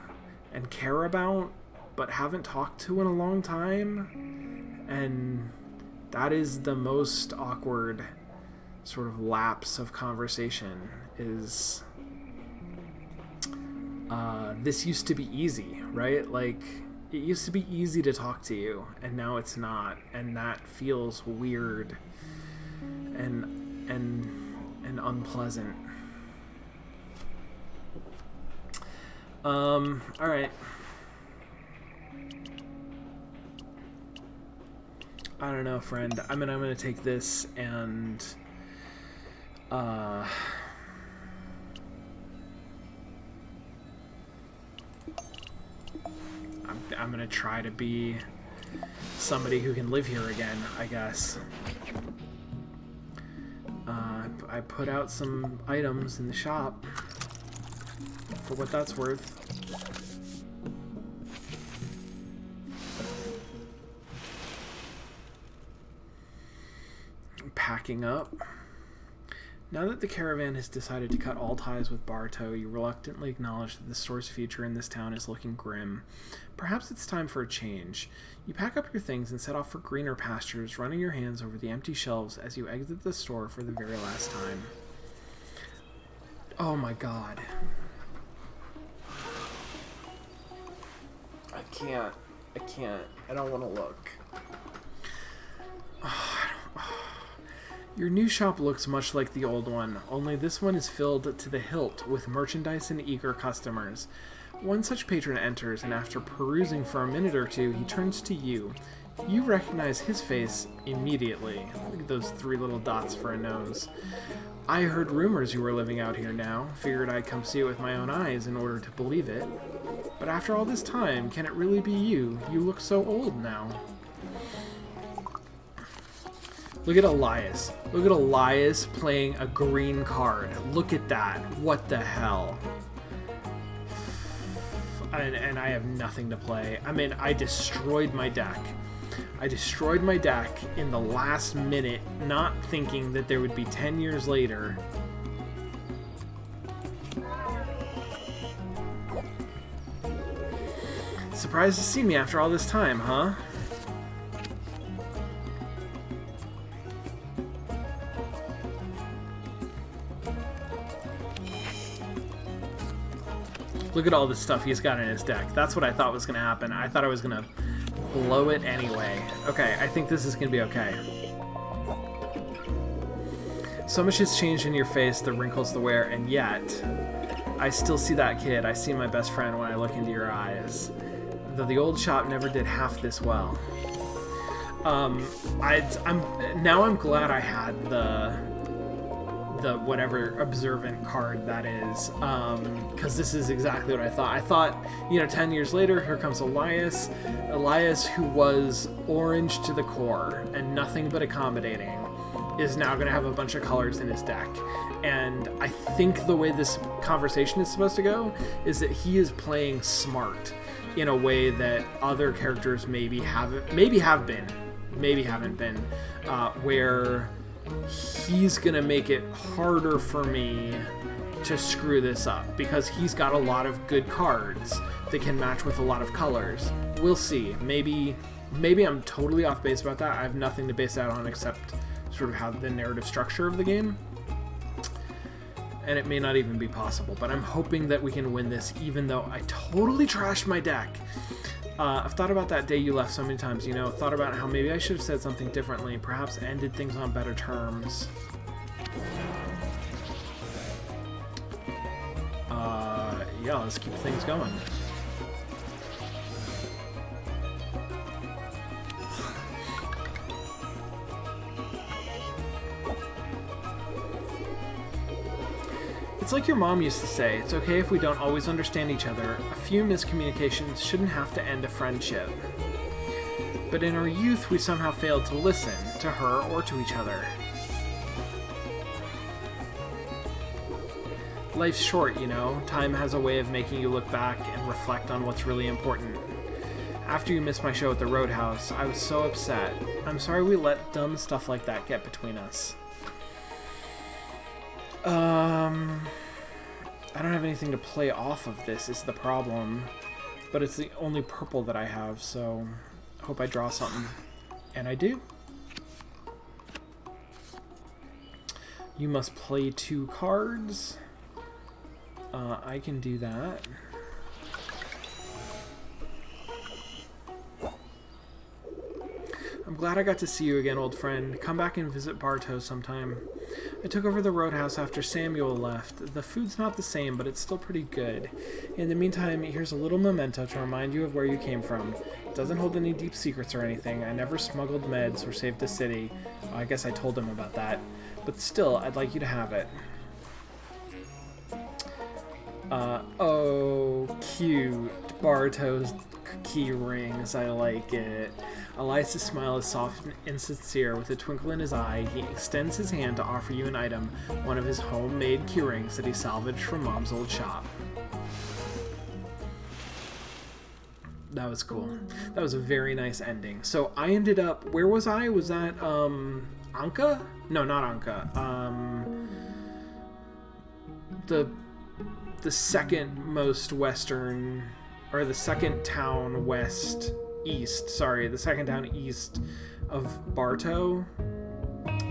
and care about but haven't talked to in a long time, and that is the most awkward sort of lapse of conversation. Is this used to be easy, right? Like, it used to be easy to talk to you, and now it's not, and that feels weird and unpleasant. All right. I don't know, friend. I mean, I'm gonna take this and I'm gonna try to be somebody who can live here again, I guess. I put out some items in the shop for what that's worth. Packing up. Now that the caravan has decided to cut all ties with Bartow, you reluctantly acknowledge that the store's future in this town is looking grim. Perhaps it's time for a change. You pack up your things and set off for greener pastures, running your hands over the empty shelves as you exit the store for the very last time. Oh my god. I can't. I don't want to look. Your new shop looks much like the old one, only this one is filled to the hilt with merchandise and eager customers. One such patron enters, and after perusing for a minute or two, he turns to you. You recognize his face immediately. Look at those 3 little dots for a nose. I heard rumors you were living out here now. Figured I'd come see it with my own eyes in order to believe it. But after all this time, can it really be you? You look so old now. Look at Elias. Look at Elias playing a green card. Look at that. What the hell? And I have nothing to play. I mean, I destroyed my deck. I destroyed my deck in the last minute, not thinking that there would be 10 years later. Surprised to see me after all this time, huh? Look at all the stuff he's got in his deck. That's what I thought was going to happen. I thought I was going to blow it anyway. Okay, I think this is going to be okay. So much has changed in your face, the wrinkles, the wear, and yet I still see that kid. I see my best friend when I look into your eyes. Though the old shop never did half this well. I'm glad I had the whatever observant card that is, because this is exactly what I thought. I thought, 10 years later, here comes Elias, who was orange to the core and nothing but accommodating, is now going to have a bunch of colors in his deck. And I think the way this conversation is supposed to go is that he is playing smart in a way that other characters maybe haven't been, where he's gonna make it harder for me to screw this up because he's got a lot of good cards that can match with a lot of colors. We'll see. Maybe I'm totally off base about that. I have nothing to base that on except sort of how the narrative structure of the game, and it may not even be possible, but I'm hoping that we can win this even though I totally trashed my deck. I've thought about that day you left so many times, thought about how maybe I should have said something differently, perhaps ended things on better terms. Yeah, let's keep things going. It's like your mom used to say, it's okay if we don't always understand each other. A few miscommunications shouldn't have to end a friendship. But in our youth, we somehow failed to listen to her or to each other. Life's short, Time has a way of making you look back and reflect on what's really important. After you missed my show at the Roadhouse, I was so upset. I'm sorry we let dumb stuff like that get between us. I don't have anything to play off of this is the problem, but it's the only purple that I have, so I hope I draw something, and I do. You must play 2 cards. I can do that. I'm glad I got to see you again, old friend. Come back and visit Bartow sometime. I took over the Roadhouse after Samuel left. The food's not the same, but it's still pretty good. In the meantime, here's a little memento to remind you of where you came from. It doesn't hold any deep secrets or anything. I never smuggled meds or saved the city. Oh, I guess I told him about that. But still, I'd like you to have it. Oh, cute. Bartow's key rings. I like it. Elias' smile is soft and sincere. With a twinkle in his eye, he extends his hand to offer you an item, one of his homemade key rings that he salvaged from Mom's old shop. That was cool. That was a very nice ending. So I ended up... Where was I? Was that, Anka? No, not Anka. the second most western, or the second town the second town east of Bartow,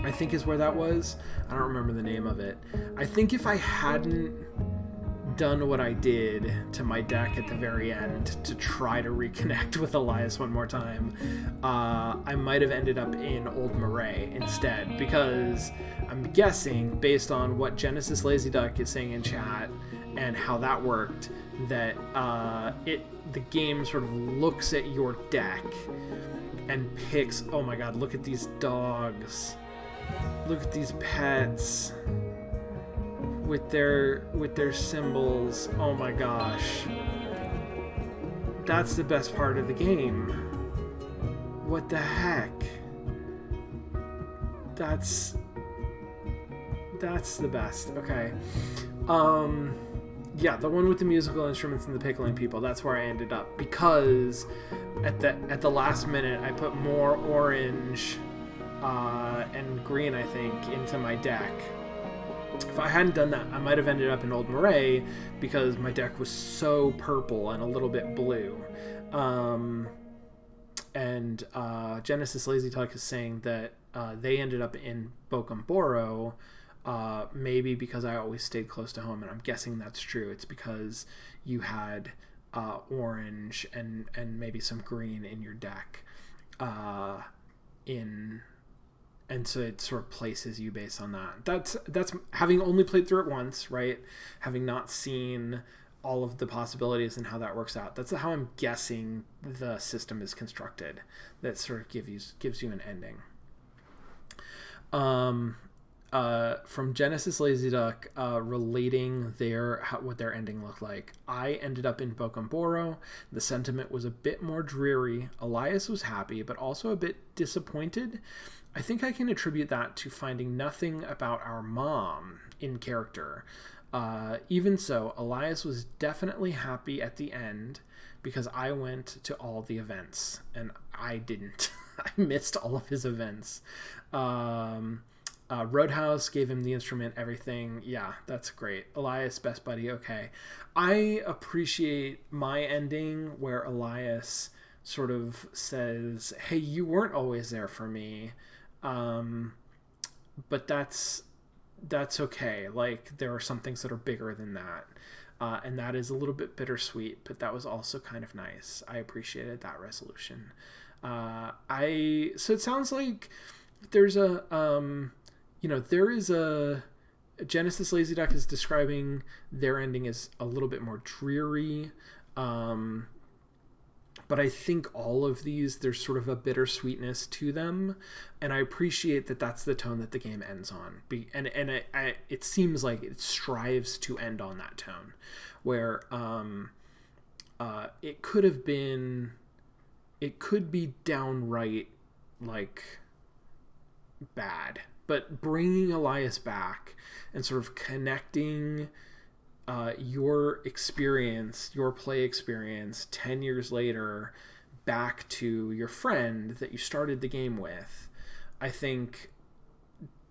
I think is where that was. I don't remember the name of it. I think if I hadn't done what I did to my deck at the very end to try to reconnect with Elias one more time, I might have ended up in Old Moray instead, because I'm guessing, based on what Genesis Lazy Duck is saying in chat and how that worked, that the game sort of looks at your deck and picks, oh my god, look at these dogs, look at these pets with their symbols. Oh my gosh, that's the best part of the game. What the heck? That's the best. Okay. Yeah, the one with the musical instruments and the pickling people, that's where I ended up, because at the last minute I put more orange and green, I think, into my deck. If I hadn't done that, I might have ended up in Old Moray, because my deck was so purple and a little bit blue. And Genesis Lazy Talk is saying that they ended up in Bokumboro, maybe because I always stayed close to home, and I'm guessing that's true. It's because you had orange and maybe some green in your deck, and so it sort of places you based on that. That's having only played through it once, right? Having not seen all of the possibilities and how that works out. That's how I'm guessing the system is constructed. That sort of gives you an ending. From Genesis Lazy Duck, relating what their ending looked like. I ended up in Bokumboro. The sentiment was a bit more dreary. Elias was happy, but also a bit disappointed. I think I can attribute that to finding nothing about our mom in character. Even so, Elias was definitely happy at the end, because I went to all the events, and I didn't. I missed all of his events. Roadhouse gave him the instrument, everything. Yeah, that's great. Elias, best buddy, okay. I appreciate my ending where Elias sort of says, hey, you weren't always there for me, but that's okay. Like, there are some things that are bigger than that. And that is a little bit bittersweet, but that was also kind of nice. I appreciated that resolution. So it sounds like there's there is a Genesis Lazy Duck is describing their ending as a little bit more dreary. But I think all of these, there's sort of a bittersweetness to them, and I appreciate that that's the tone that the game ends on. It seems like it strives to end on that tone, where it could be downright like bad, but bringing Elias back and sort of connecting your play experience 10 years later back to your friend that you started the game with, I think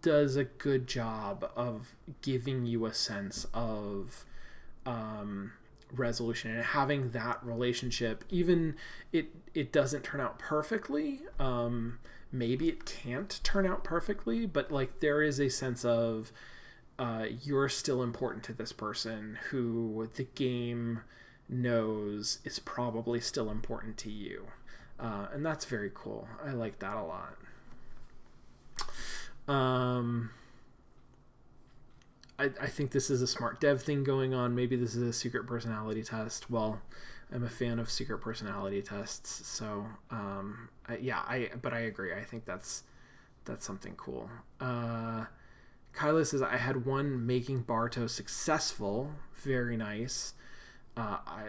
does a good job of giving you a sense of resolution and having that relationship. Even it doesn't turn out perfectly. Maybe it can't turn out perfectly, but like there is a sense of you're still important to this person who the game knows is probably still important to you. And that's very cool. I like that a lot. I think this is a smart dev thing going on. Maybe this is a secret personality test. Well, I'm a fan of secret personality tests. So, but I agree. I think that's something cool. Kyla says, I had one making Bartow successful. Very nice. I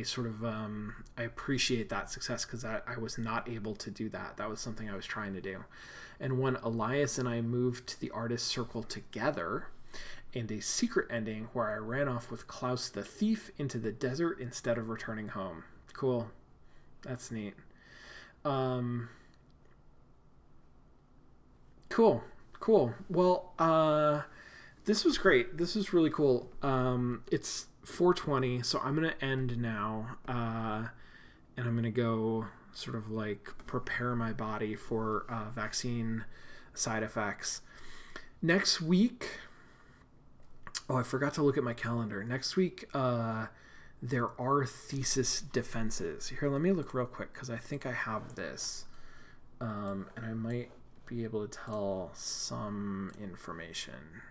sort of, I appreciate that success because I was not able to do that. That was something I was trying to do. And when Elias and I moved to the artist circle together, and a secret ending where I ran off with Klaus the thief into the desert instead of returning home. Cool. That's neat. Cool. Well, This was great. This was really cool. It's 4:20, so I'm gonna end now, and I'm gonna go sort of like prepare my body for vaccine side effects. Next week, oh, I forgot to look at my calendar. Next week, there are thesis defenses. Here, let me look real quick because I think I have this, and I might be able to tell some information.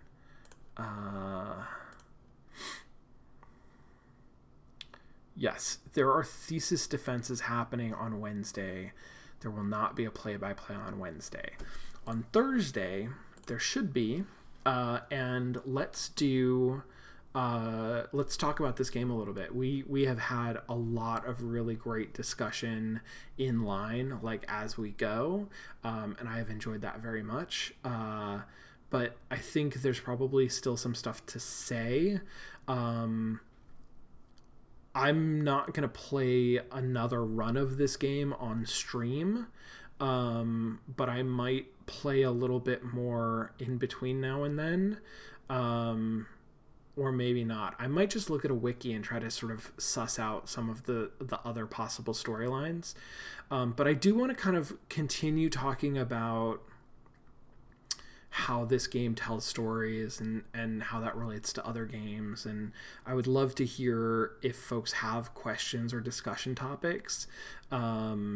Yes, there are thesis defenses happening on Wednesday. There will not be a play-by-play on Wednesday. On Thursday, there should be, and let's talk about this game a little bit. We have had a lot of really great discussion in line, like as we go, and I have enjoyed that very much. But I think there's probably still some stuff to say. I'm not going to play another run of this game on stream, but I might play a little bit more in between now and then, or maybe not. I might just look at a wiki and try to sort of suss out some of the other possible storylines. But I do want to kind of continue talking about how this game tells stories and how that relates to other games. And I would love to hear if folks have questions or discussion topics. I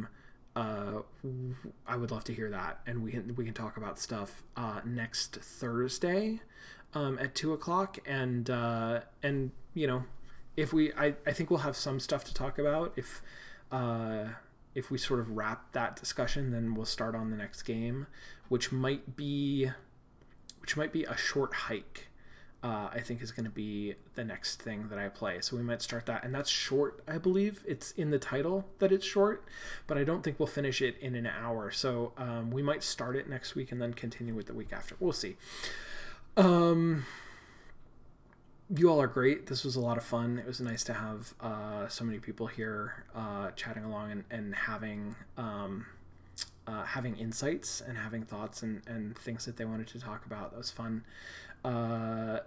would love to hear that. And we can talk about stuff next Thursday at 2:00. And you know, I think we'll have some stuff to talk about. If we sort of wrap that discussion, then we'll start on the next game, which might be a short hike. I think is going to be the next thing that I play. So we might start that, and that's short. I believe it's in the title that it's short, but I don't think we'll finish it in an hour. So we might start it next week and then continue with the week after. We'll see. You all are great. This was a lot of fun. It was nice to have so many people here chatting along and having insights and having thoughts and things that they wanted to talk about. That was fun.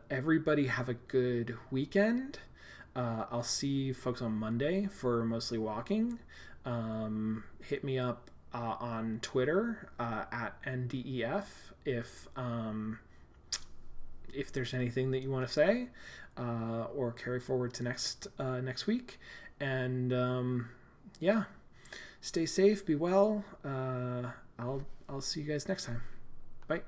Everybody have a good weekend. I'll see folks on Monday for Mostly Walking. Hit me up on Twitter at NDEF if there's anything that you want to say or carry forward to next week. And yeah, stay safe, be well. I'll see you guys next time. Bye.